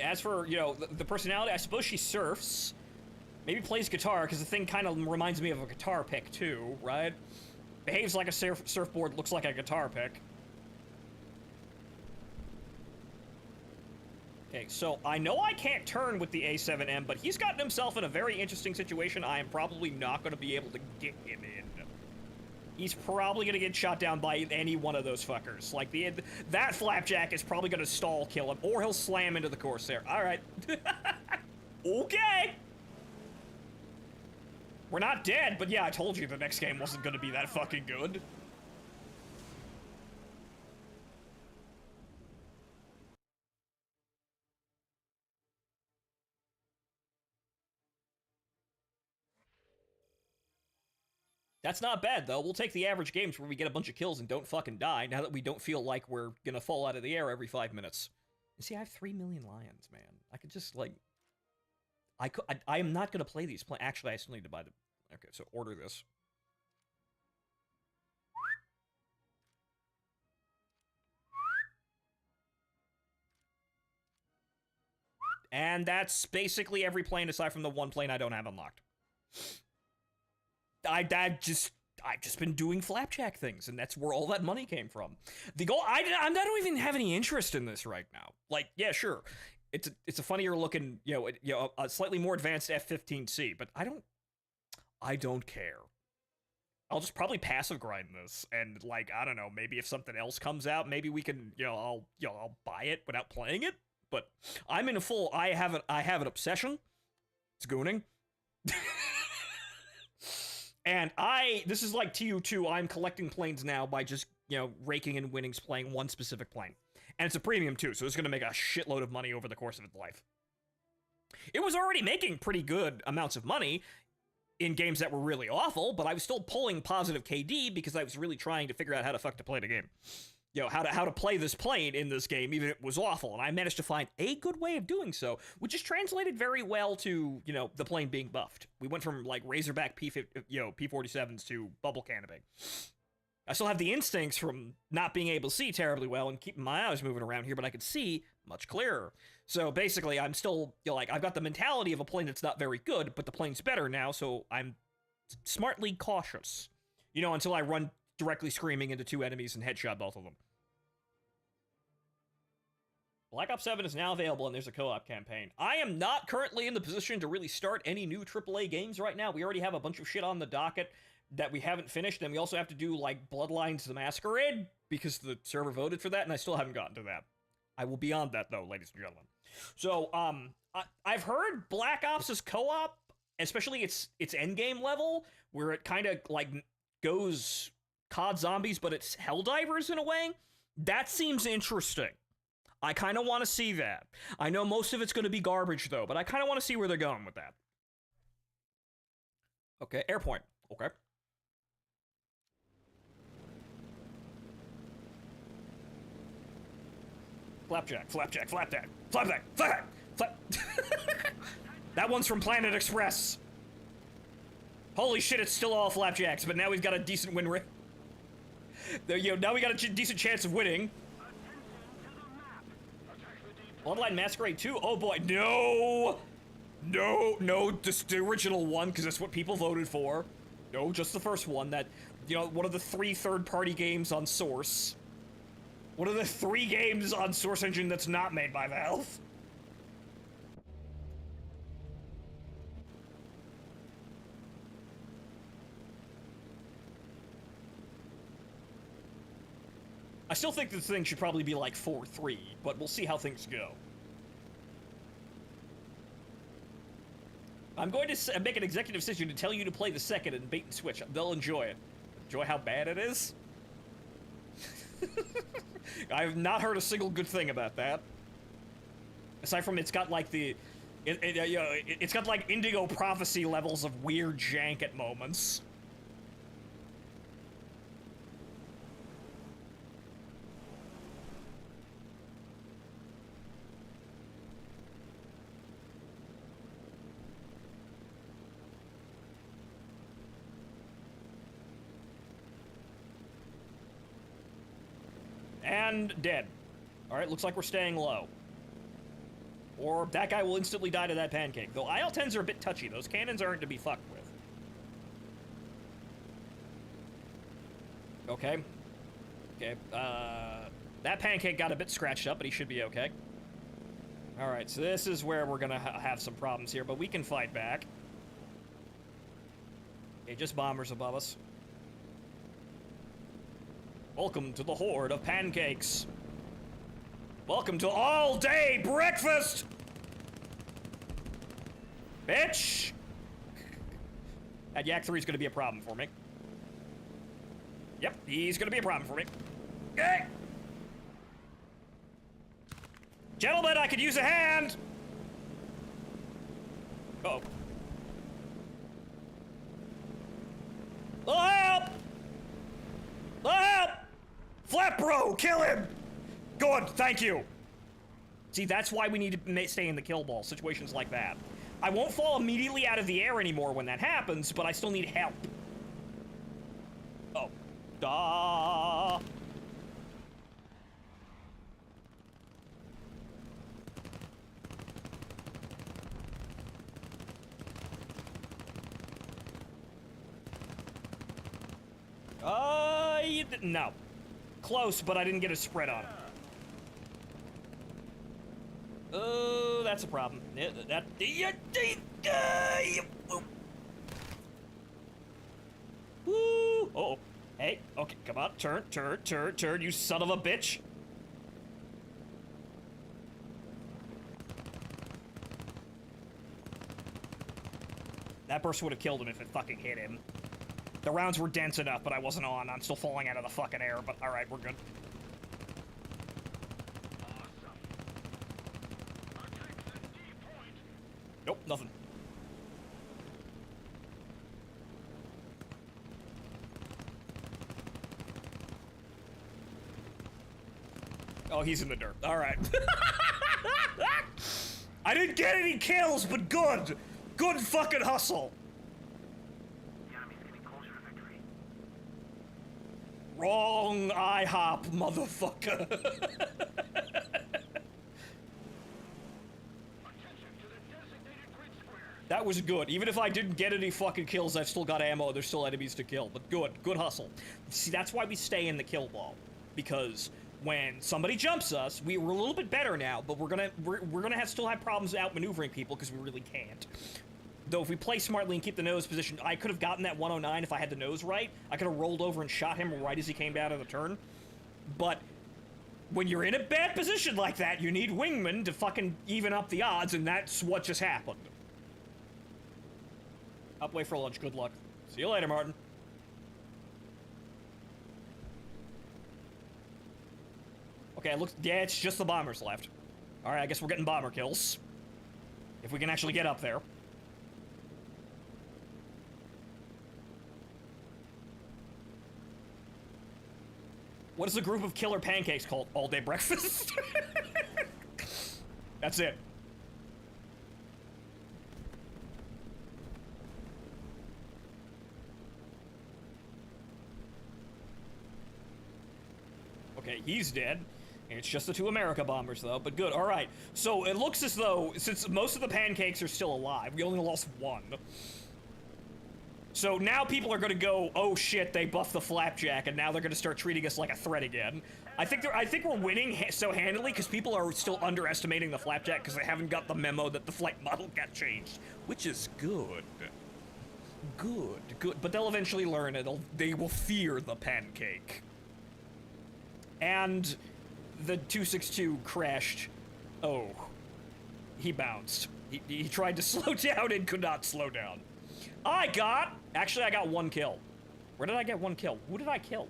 [SPEAKER 1] As for, you know, the personality, I suppose she surfs. Maybe plays guitar, because the thing kind of reminds me of a guitar pick, too, right? Behaves like a surfboard, looks like a guitar pick. Okay, so I know I can't turn with the A7M, but he's gotten himself in a very interesting situation I am probably not going to be able to get him in. He's probably going to get shot down by any one of those fuckers. Like, that Flapjack is probably going to stall kill him, or he'll slam into the Corsair. Alright. Okay! We're not dead, but yeah, I told you the next game wasn't going to be that fucking good. That's not bad, though. We'll take the average games where we get a bunch of kills and don't fucking die, now that we don't feel like we're gonna fall out of the air every 5 minutes. You see, I have 3 million lions, man. I could just, like... I am not gonna play these. Actually, I still need to buy the... Okay, so order this. And that's basically every plane aside from the one plane I don't have unlocked. I've just been doing Flapjack things, and that's where all that money came from. The goal, I don't even have any interest in this right now. Like, yeah, sure, it's a funnier looking, you know, a slightly more advanced F-15C, but I don't care. I'll just probably passive grind this, and like, I don't know, maybe if something else comes out, maybe we can, I'll buy it without playing it. But I'm in a full, I have an obsession. It's gooning. And this is like TU2, I'm collecting planes now by just, raking in winnings playing one specific plane. And it's a premium too, so it's gonna make a shitload of money over the course of its life. It was already making pretty good amounts of money in games that were really awful, but I was still pulling positive KD because I was really trying to figure out how the fuck to play the game. How to play this plane in this game, even if it was awful. And I managed to find a good way of doing so, which is translated very well to, the plane being buffed. We went from, like, Razorback P-47s to bubble cannonading. I still have the instincts from not being able to see terribly well and keeping my eyes moving around here, but I could see much clearer. So basically, I'm still, I've got the mentality of a plane that's not very good, but the plane's better now, so I'm smartly cautious. Until I run directly screaming into 2 enemies and headshot both of them. Black Ops 7 is now available, and there's a co-op campaign. I am not currently in the position to really start any new AAA games right now. We already have a bunch of shit on the docket that we haven't finished, and we also have to do, like, Bloodlines the Masquerade, because the server voted for that, and I still haven't gotten to that. I will be on that, though, ladies and gentlemen. So, I've heard Black Ops' co-op, especially its endgame level, where it kind of, like, goes COD Zombies, but it's Helldivers in a way. That seems interesting. I kind of want to see that. I know most of it's going to be garbage, though, but I kind of want to see where they're going with that. Okay, airpoint. Okay. Flapjack, Flapjack, Flapjack, Flapjack, Flapjack, Flap... That one's from Planet Express. Holy shit, it's still all Flapjacks, but now we've got a decent win rate. Now we got a decent chance of winning. Bloodline Masquerade 2? Oh boy, no! No, just the original one, because that's what people voted for. No, just the first one, that, one of the 3 third-party games on Source. One of the 3 games on Source Engine that's not made by Valve. I still think this thing should probably be like 4-3, but we'll see how things go. I'm going to make an executive decision to tell you to play the second and bait and switch. They'll enjoy it. Enjoy how bad it is? I've not heard a single good thing about that. Aside from it's got like it's got like Indigo Prophecy levels of weird jank at moments. And dead. Alright, looks like we're staying low. Or that guy will instantly die to that pancake. Though IL-10s are a bit touchy. Those cannons aren't to be fucked with. Okay. Okay, that pancake got a bit scratched up, but he should be okay. Alright, so this is where we're gonna have some problems here, but we can fight back. Okay, just bombers above us. Welcome to the horde of pancakes. Welcome to all-day breakfast! Bitch! That Yak 3 is gonna be a problem for me. Yep, he's gonna be a problem for me. Okay! Gentlemen, I could use a hand! Uh-oh. Help! Help! Flap bro, kill him! Good, thank you. See, that's why we need to stay in the kill ball, situations like that. I won't fall immediately out of the air anymore when that happens, but I still need help. Oh. Duh. No. Close, but I didn't get a spread on. Oh, that's a problem. Woo! Uh-oh. Hey, okay, come on. Turn, you son of a bitch. That burst would have killed him if it fucking hit him. The rounds were dense enough, but I wasn't on. I'm still falling out of the fucking air, but alright, we're good. Nope, nothing. Oh, he's in the dirt. Alright. I didn't get any kills, but good! Good fucking hustle! Wrong IHOP, motherfucker. That was good. Even if I didn't get any fucking kills, I've still got ammo. There's still enemies to kill. But good hustle. See, that's why we stay in the kill ball. Because when somebody jumps us, we're a little bit better now, but we're gonna still have problems outmaneuvering people because we really can't. Though if we play smartly and keep the nose position, I could have gotten that 109 if I had the nose right. I could have rolled over and shot him right as he came down to the turn. But when you're in a bad position like that, you need wingmen to fucking even up the odds, and that's what just happened. Up way for lunch. Good luck. See you later, Martin. Okay, it looks... Yeah, it's just the bombers left. Alright, I guess we're getting bomber kills. If we can actually get up there. What is a group of killer pancakes called? All day breakfast? That's it. Okay, he's dead. It's just the two America bombers, though, but good. All right, so it looks as though, since most of the pancakes are still alive, we only lost one. So now people are gonna go, oh shit, they buffed the Flapjack, and now they're gonna start treating us like a threat again. I think we're winning so handily because people are still underestimating the Flapjack because they haven't got the memo that the flight model got changed, which is good. Good. But they'll eventually learn it. They will fear the pancake. And the 262 crashed. Oh, he bounced. He tried to slow down and could not slow down. Actually, I got one kill. Where did I get one kill? Who did I kill?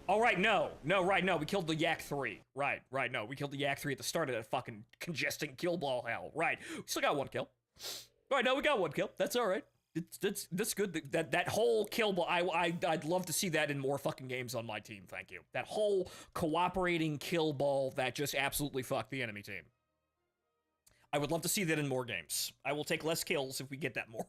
[SPEAKER 1] Oh, right, no, we killed the Yak 3. Right, no, we killed the Yak 3 at the start of that fucking congesting kill ball hell. Right, we still got one kill. Right, no, we got one kill. That's all right. That's good. That whole kill ball, I'd love to see that in more fucking games on my team, thank you. That whole cooperating kill ball that just absolutely fucked the enemy team. I would love to see that in more games. I will take less kills if we get that more.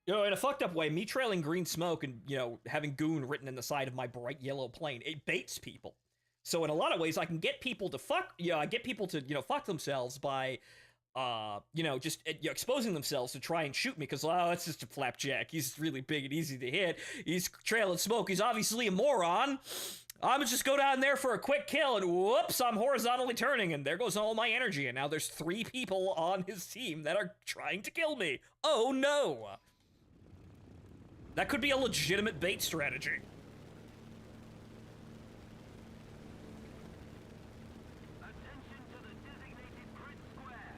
[SPEAKER 1] You know, in a fucked up way, me trailing green smoke and, you know, having goon written in the side of my bright yellow plane, it baits people. So in a lot of ways, I can get people to I get people to, you know, fuck themselves by, you know, just exposing themselves to try and shoot me because, oh, it's just a Flapjack. He's really big and easy to hit. He's trailing smoke. He's obviously a moron. I'm just go down there for a quick kill, and whoops, I'm horizontally turning, and there goes all my energy, and now there's 3 people on his team that are trying to kill me. Oh, no. That could be a legitimate bait strategy.
[SPEAKER 2] Attention to the designated grid square.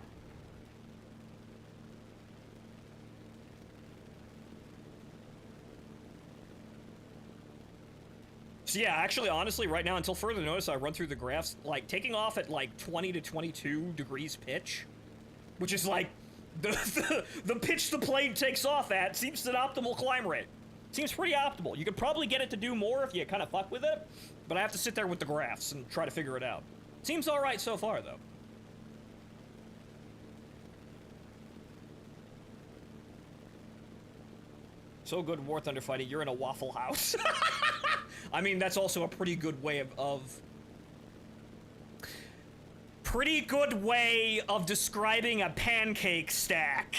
[SPEAKER 1] So yeah, actually, honestly, right now, until further notice, I run through the graphs, like, taking off at, like, 20 to 22 degrees pitch, which is, like, the pitch the plane takes off at seems an optimal climb rate. Seems pretty optimal. You could probably get it to do more if you kind of fuck with it, but I have to sit there with the graphs and try to figure it out. Seems alright so far, though. So good, War Thunder fighting, you're in a Waffle House. I mean, that's also a pretty good way pretty good way of describing a pancake stack.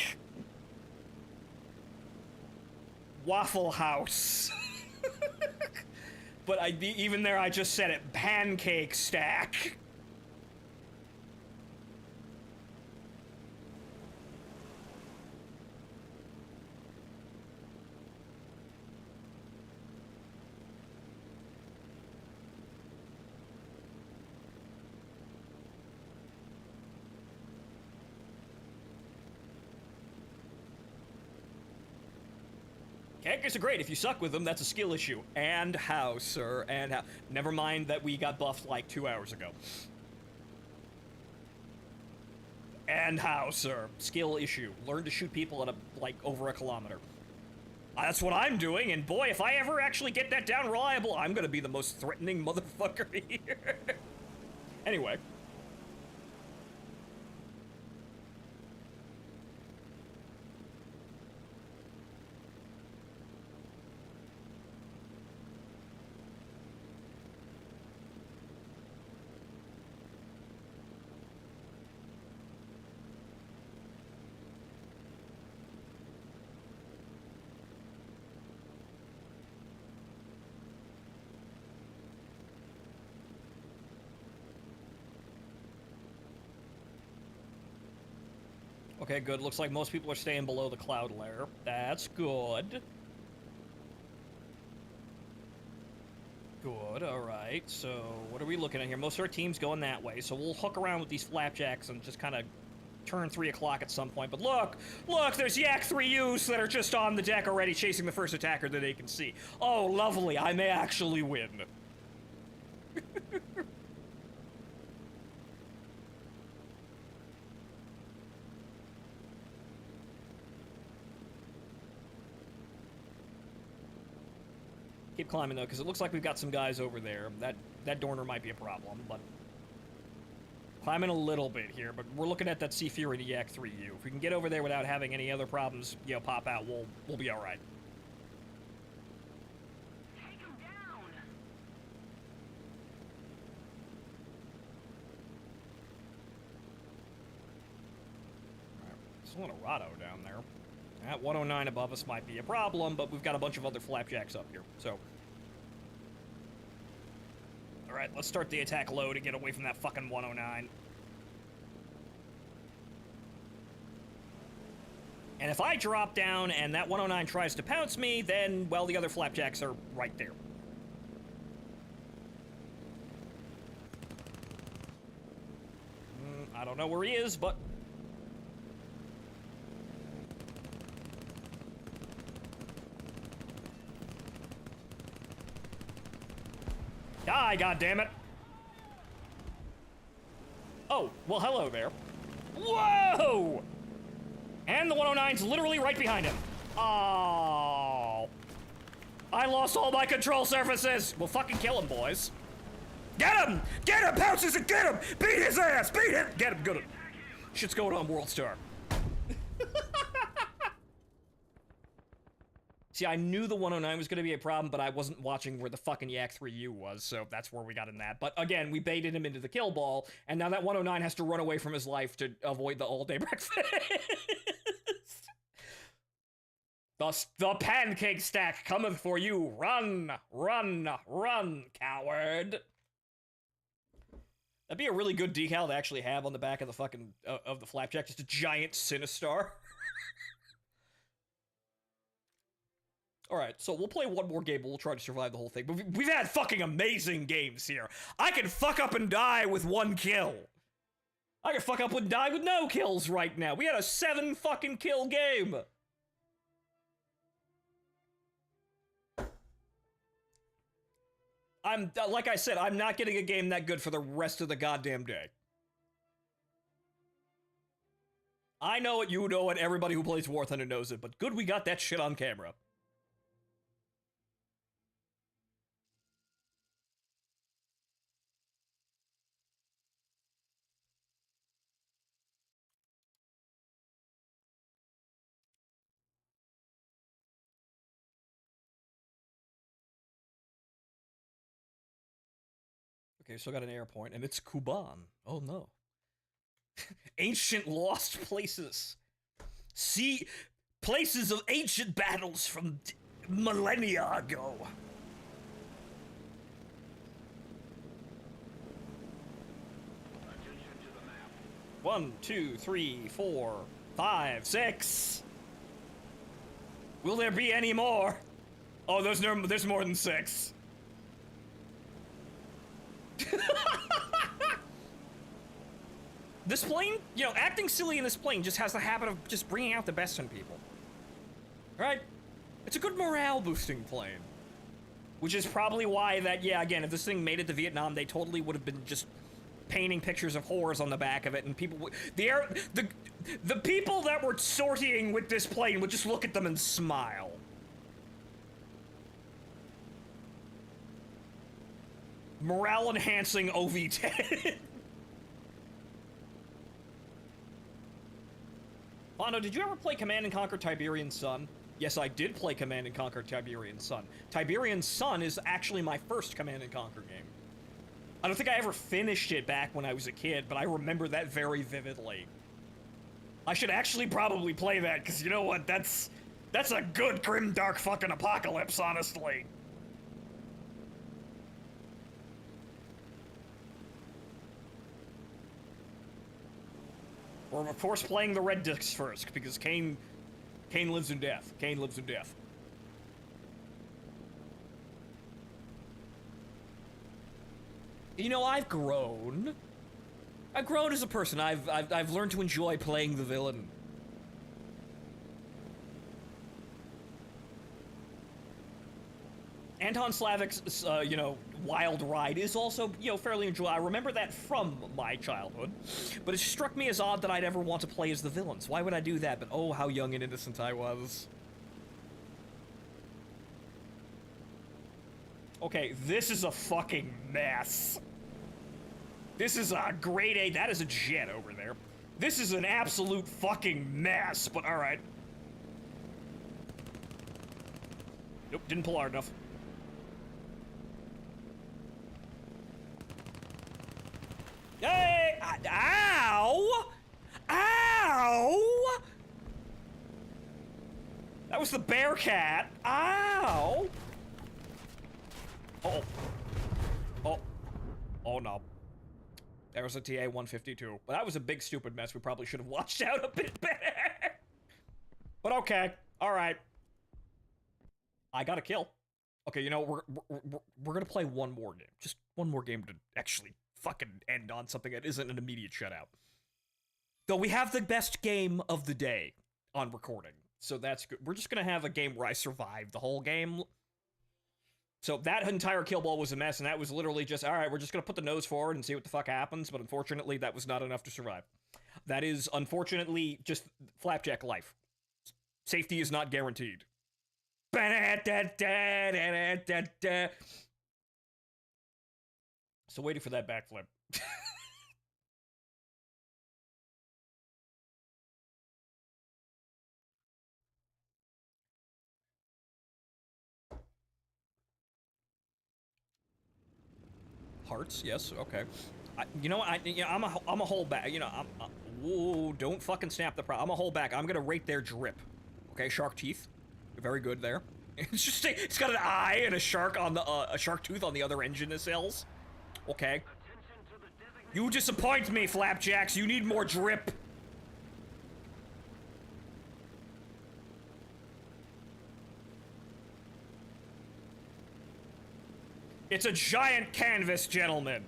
[SPEAKER 1] Waffle House. But even there, I just said it. Pancake stack. Characters are great. If you suck with them, that's a skill issue. And how, sir? And how? Never mind that we got buffed like 2 hours ago. And how, sir? Skill issue. Learn to shoot people at like over a kilometer. That's what I'm doing, and boy, if I ever actually get that down reliable, I'm gonna be the most threatening motherfucker here. Anyway. Okay, good. Looks like most people are staying below the cloud layer. That's good. Good, alright. So, what are we looking at here? Most of our team's going that way, so we'll hook around with these Flapjacks and just kind of turn 3 o'clock at some point. But look! Look! There's Yak 3Us that are just on the deck already chasing the first attacker that they can see. Oh, lovely. I may actually win. Keep climbing, though, because it looks like we've got some guys over there. That Dorner might be a problem, but... Climbing a little bit here, but we're looking at that Sea Fury to Yak 3U. If we can get over there without having any other problems, you know, pop out, we'll be alright.
[SPEAKER 2] Take him down.
[SPEAKER 1] There's a Rado down there. That 109 above us might be a problem, but we've got a bunch of other Flapjacks up here, so... Alright, let's start the attack low to get away from that fucking 109. And if I drop down and that 109 tries to pounce me, then, well, the other Flapjacks are right there. I don't know where he is, but... Die, goddammit! Oh, well, hello there. Whoa! And the 109's literally right behind him. Oh. I lost all my control surfaces! Well, fucking kill him, boys. Get him! Get him! Pounces and get him! Beat his ass! Beat him! Get him, good. Shit's going on, World Star. See, I knew the 109 was going to be a problem, but I wasn't watching where the fucking Yak 3U was, so that's where we got in that. But again, we baited him into the kill ball, and now that 109 has to run away from his life to avoid the all-day breakfast. The pancake stack cometh for you. Run, run, run, coward. That'd be a really good decal to actually have on the back of the fucking, of the Flapjack. Just a giant Sinistar. Alright, so we'll play one more game, but we'll try to survive the whole thing. But we've had fucking amazing games here. I can fuck up and die with 1 kill. I can fuck up and die with no kills right now. We had a 7 fucking kill game. Like I said, I'm not getting a game that good for the rest of the goddamn day. I know it, you know it, everybody who plays War Thunder knows it, but good we got that shit on camera. Okay, still got an air point, and it's Kuban. Oh no. Ancient lost places. See, places of ancient battles from millennia ago.
[SPEAKER 2] Attention to the map.
[SPEAKER 1] 1, 2, 3, 4, 5, 6. Will there be any more? Oh, there's more than 6. This plane, you know, acting silly in this plane just has the habit of just bringing out the best in people. Right? It's a good morale boosting plane. Which is probably why that, yeah, again, if this thing made it to Vietnam, they totally would have been just painting pictures of whores on the back of it, and people would, the people that were sortying with this plane would just look at them and smile. Morale enhancing OV-10. Mono, did you ever play Command & Conquer Tiberian Sun? Yes, I did play Command & Conquer Tiberian Sun. Tiberian Sun is actually my first Command & Conquer game. I don't think I ever finished it back when I was a kid, but I remember that very vividly. I should actually probably play that, because you know what, that's a good grim dark fucking apocalypse, honestly. We're of course playing the red discs first, because Kane lives in death. Kane lives in death. You know, I've grown. I've grown as a person. I've learned to enjoy playing the villain. Anton Slavik's, you know, wild ride is also, you know, fairly enjoyable. I remember that from my childhood, but it struck me as odd that I'd ever want to play as the villains. Why would I do that? But oh, how young and innocent I was. Okay, this is a fucking mess. This is a grade A. That is a jet over there. This is an absolute fucking mess, but alright. Nope, didn't pull hard enough. Hey! Ow! Ow! That was the Bearcat. Ow! Oh. Oh. Oh no. There was a TA-152. But that was a big stupid mess. We probably should have watched out a bit better. But okay. Alright. I got a kill. Okay, you know, we're gonna play one more game. Just one more game to actually fucking end on something that isn't an immediate shutout. Though we have the best game of the day on recording. So that's good. We're just gonna have a game where I survived the whole game. So that entire kill ball was a mess, and that was literally just, alright, we're just gonna put the nose forward and see what the fuck happens, but unfortunately that was not enough to survive. That is, unfortunately, just Flapjack life. Safety is not guaranteed. So waiting for that backflip. Hearts, yes, okay. You know what? I'm a hold back. You know, whoa, don't fucking snap the I'm a hold back. I'm gonna rate their drip. Okay, shark teeth, very good there. It's just it's got an eye and a shark on the a shark tooth on the other engine nacelles. Okay. You disappoint me, Flapjacks. You need more drip. It's a giant canvas, gentlemen.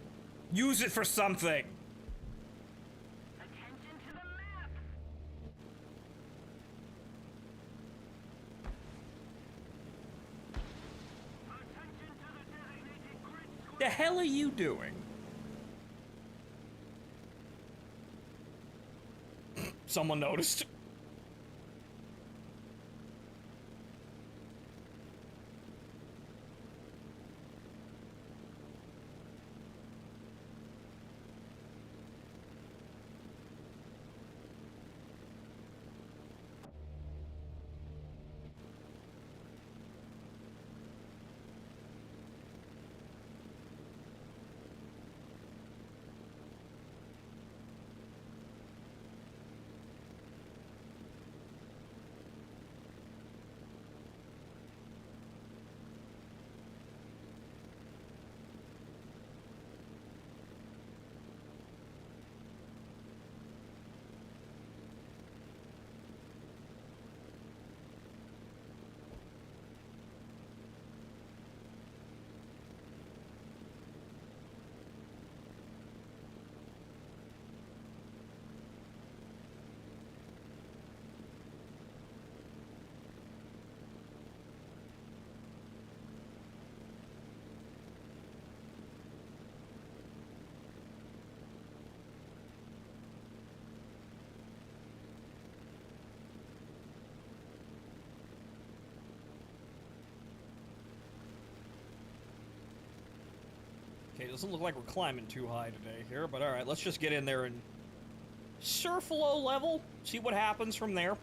[SPEAKER 1] Use it for something.
[SPEAKER 2] Attention to the map. Attention to the designated grid square.
[SPEAKER 1] The hell are you doing? Someone noticed. Okay, doesn't look like we're climbing too high today here, but alright, let's just get in there and surf low level, see what happens from there.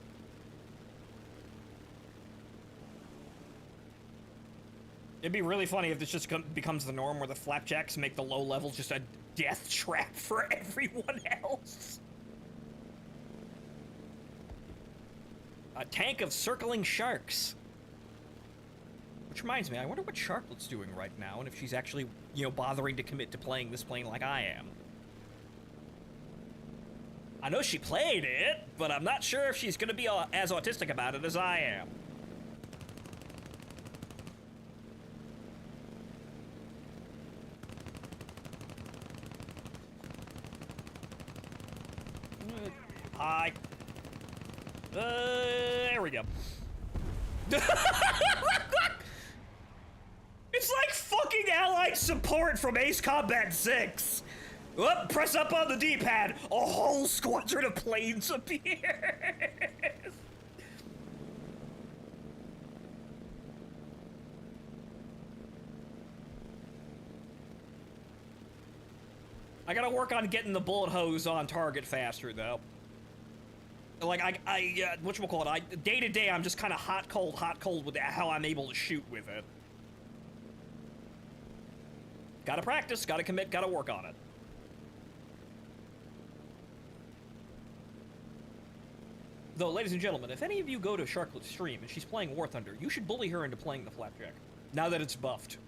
[SPEAKER 1] It'd be really funny if this just becomes the norm where the Flapjacks make the low level just a death trap for everyone else. A tank of circling sharks. Which reminds me, I wonder what Sharklet's doing right now, and if she's actually, you know, bothering to commit to playing this plane like I am. I know she played it, but I'm not sure if she's gonna be as autistic about it as I am. Hi. There we go. It's like fucking allied support from Ace Combat 6. Whoop, press up on the D-pad. A whole squadron of planes appears. I gotta work on getting the bullet hose on target faster, though. Like, whatchamacallit, day to day, I'm just kind of hot, cold with how I'm able to shoot with it. Gotta practice, gotta commit, gotta work on it. Though, ladies and gentlemen, if any of you go to Sharklet's stream and she's playing War Thunder, you should bully her into playing the Flapjack, now that it's buffed.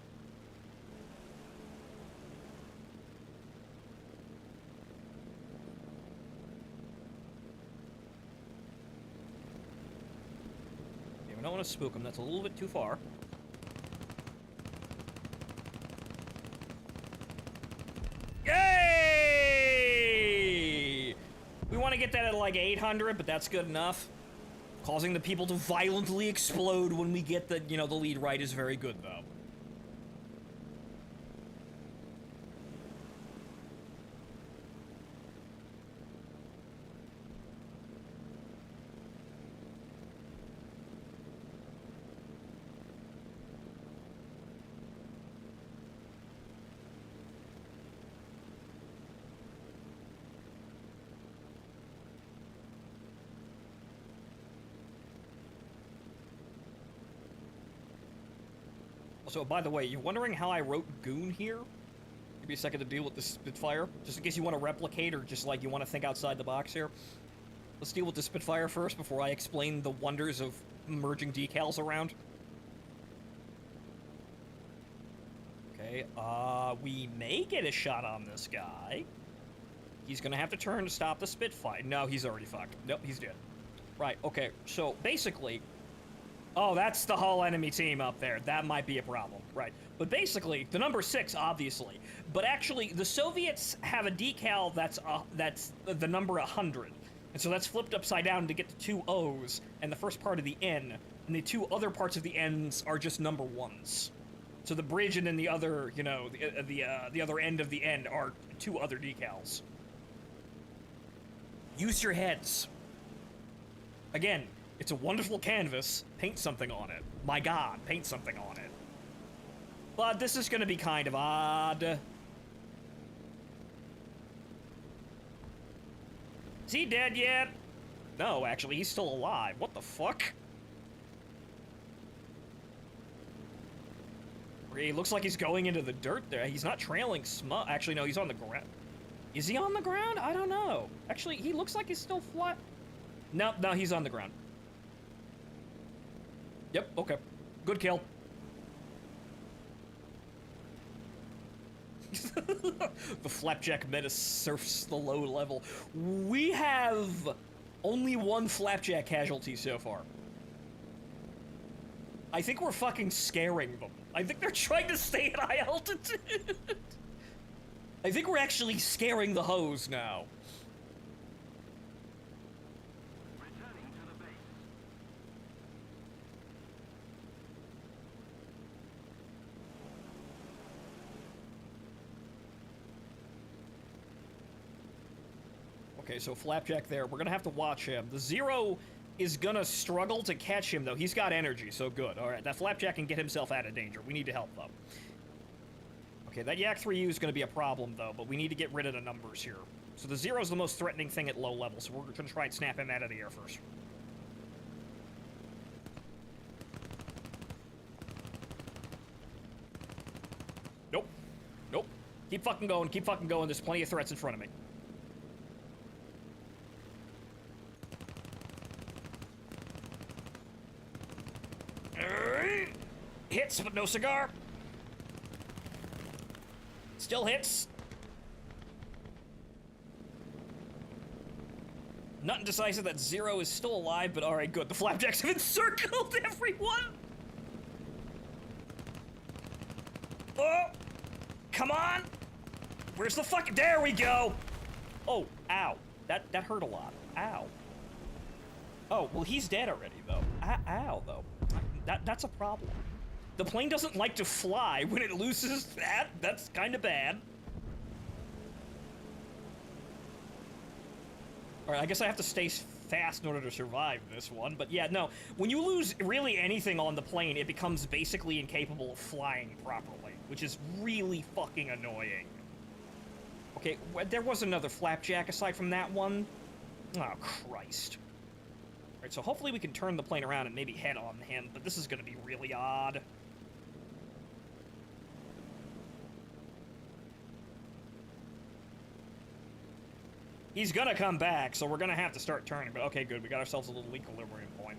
[SPEAKER 1] Okay, we don't want to spook them, that's a little bit too far. Yay! We want to get that at like 800, but that's good enough. Causing the people to violently explode when we get the, you know, the lead right is very good, though. So, by the way, you're wondering how I wrote Goon here? Give me a second to deal with the Spitfire, just in case you want to replicate or just like you want to think outside the box here. Let's deal with the Spitfire first before I explain the wonders of merging decals around. Okay, we may get a shot on this guy. He's gonna have to turn to stop the Spitfire. No, he's already fucked. Nope, he's dead. Right, okay, so basically... Oh, that's the whole enemy team up there. That might be a problem, right. But basically, the number 6, obviously. But actually, the Soviets have a decal that's the number 100. And so that's flipped upside down to get to 2 O's and the first part of the N. And the 2 other parts of the N's are just number 1s. So the bridge and then the other, you know, the other end of the N are 2 other decals. Use your heads. Again, it's a wonderful canvas. Paint something on it. My God, paint something on it. But this is gonna be kind of odd. Is he dead yet? No, actually, he's still alive. What the fuck? He looks like he's going into the dirt there. He's not trailing smoke. Actually, no, he's on the ground. Is he on the ground? I don't know. Actually, he looks like he's still flat. No, he's on the ground. Yep, okay. Good kill. The Flapjack meta surfs the low level. We have only 1 Flapjack casualty so far. I think we're fucking scaring them. I think they're trying to stay at high altitude. I think we're actually scaring the hose now.
[SPEAKER 2] Returning to the base.
[SPEAKER 1] Okay, so Flapjack there. We're gonna have to watch him. The Zero is gonna struggle to catch him, though. He's got energy, so good. Alright, that Flapjack can get himself out of danger. We need to help, though. Okay, that Yak 3U is gonna be a problem, though, but we need to get rid of the numbers here. So the Zero's the most threatening thing at low level, so we're gonna try and snap him out of the air first. Nope. Nope. Keep fucking going, keep fucking going. There's plenty of threats in front of me. Hits, but no cigar. Still hits. Not indecisive that Zero is still alive, but alright, good. The Flapjacks have encircled everyone! Oh! Come on! Where's the fuck? There we go! Oh, ow. That hurt a lot. Ow. Oh, well, he's dead already, though. Ow, though. That's a problem. The plane doesn't like to fly when it loses that. That's kind of bad. Alright, I guess I have to stay fast in order to survive this one. But yeah, no. When you lose really anything on the plane, it becomes basically incapable of flying properly, which is really fucking annoying. Okay, there was another Flapjack aside from that one. Oh, Christ. Alright, so hopefully we can turn the plane around and maybe head on him, but this is gonna be really odd. He's gonna come back, so we're gonna have to start turning, but okay, good. We got ourselves a little equilibrium point.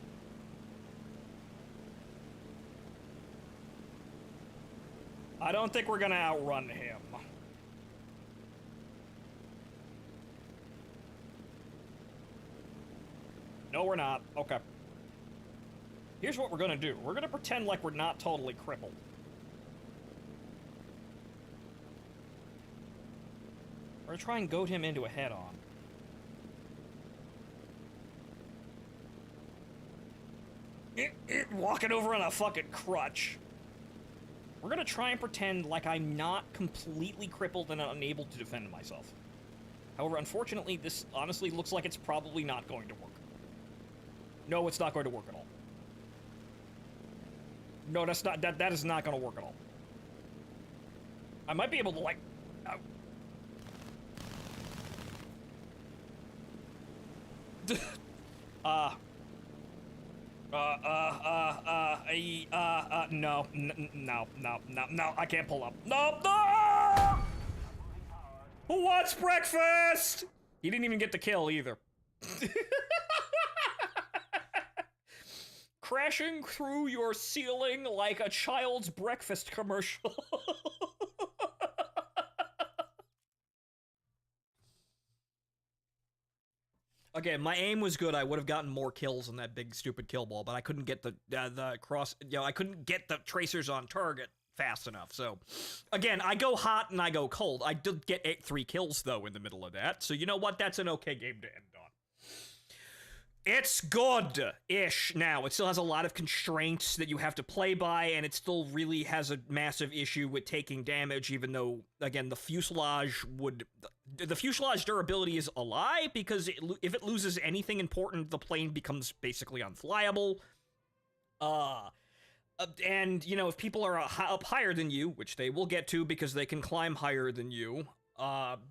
[SPEAKER 1] I don't think we're gonna outrun him. No, we're not. Okay. Here's what we're gonna do. We're gonna pretend like we're not totally crippled. We're gonna try and goad him into a head-on. Walking over on a fucking crutch. We're gonna try and pretend like I'm not completely crippled and unable to defend myself. However, unfortunately, this honestly looks like it's probably not going to work. No, it's not going to work at all. No, that's not, that is not going to work at all. I might be able to, like... no, I can't pull up. No, no! Who wants breakfast? He didn't even get the kill either. Crashing through your ceiling like a child's breakfast commercial. Again, my aim was good. I would have gotten more kills on that big stupid kill ball, but I couldn't get the cross. I couldn't get the tracers on target fast enough. So, again, I go hot and I go cold. I did get 3 kills though in the middle of that. So you know what? That's an okay game to end on. It's good-ish now. It still has a lot of constraints that you have to play by, and it still really has a massive issue with taking damage, even though, again, the fuselage durability is a lie, because if it loses anything important, the plane becomes basically unflyable. And, you know, if people are up higher than you, which they will get to because they can climb higher than you,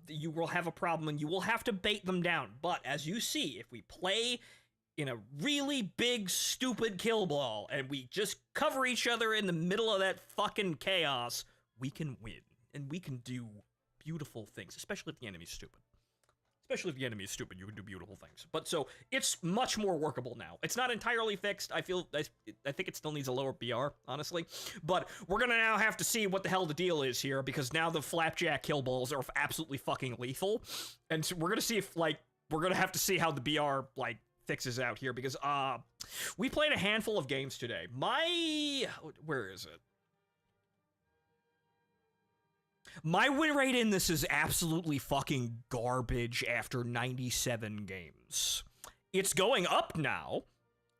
[SPEAKER 1] you will have a problem, and you will have to bait them down. But, as you see, if we play in a really big, stupid kill ball, and we just cover each other in the middle of that fucking chaos, we can win. And we can do beautiful things, especially if the enemy's stupid. Especially if the enemy is stupid, you can do beautiful things. But so, it's much more workable now. It's not entirely fixed. I think it still needs a lower BR, honestly. But we're gonna now have to see what the hell the deal is here, because now the Flapjack kill balls are absolutely fucking lethal. And so we're gonna see if, like, we're gonna have to see how the BR, like, fixes out here, because, we played a handful of games today. Where is it? My win rate in this is absolutely fucking garbage after 97 games. It's going up now,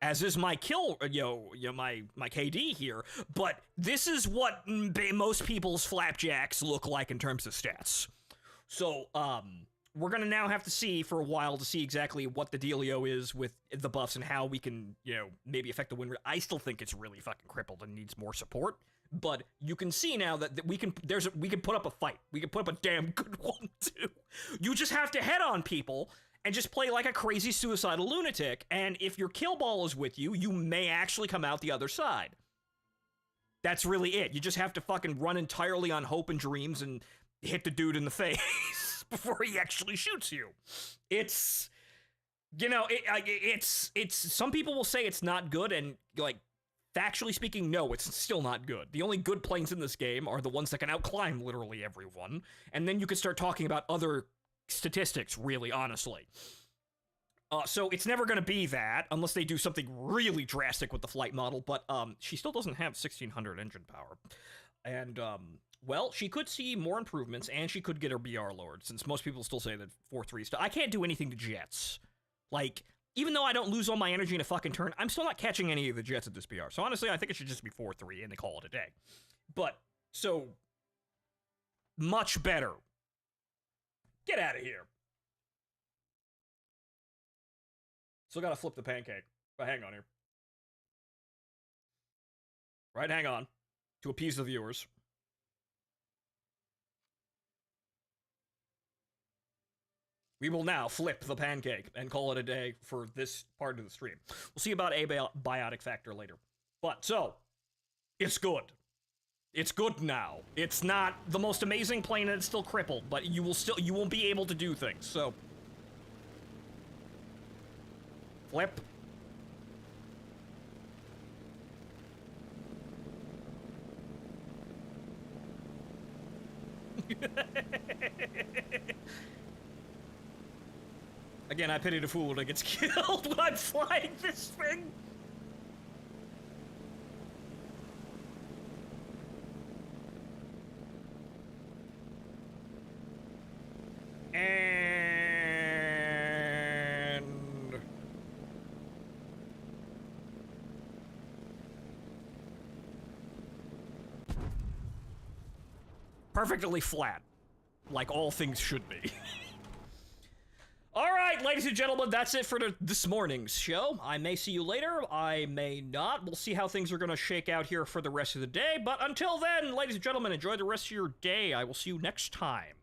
[SPEAKER 1] as is my kill, my KD here, but this is what most people's Flapjacks look like in terms of stats. So, we're gonna now have to see for a while to see exactly what the dealio is with the buffs and how we can, maybe affect the win rate. I still think it's really fucking crippled and needs more support. But you can see now that we can put up a fight. We can put up a damn good one, too. You just have to head on people and just play like a crazy suicidal lunatic, and if your kill ball is with you, you may actually come out the other side. That's really it. You just have to fucking run entirely on hope and dreams and hit the dude in the face before he actually shoots you. It's, it's some people will say it's not good, and, like, factually speaking, no, it's still not good. The only good planes in this game are the ones that can outclimb literally everyone, and then you can start talking about other statistics, really, honestly. So it's never gonna be that, unless they do something really drastic with the flight model, but, she still doesn't have 1600 engine power. And, well, she could see more improvements, and she could get her BR lowered, since most people still say that 4-3 still. I can't do anything to jets. Like, even though I don't lose all my energy in a fucking turn, I'm still not catching any of the jets at this BR. So honestly, I think it should just be 4-3 and they call it a day. But, so, much better. Get out of here. Still gotta flip the pancake. But hang on here. Right, hang on. To appease the viewers. We will now flip the pancake and call it a day for this part of the stream. We'll see about abiotic factor later. But, so, it's good. It's good now. It's not the most amazing plane and it's still crippled, but you won't be able to do things, so. Flip. Again, I pity the fool that gets killed when I'm flying this thing. And perfectly flat, like all things should be. All right, ladies and gentlemen, that's it for this morning's show. I may see you later, I may not. We'll see how things are going to shake out here for the rest of the day. But until then, ladies and gentlemen, enjoy the rest of your day. I will see you next time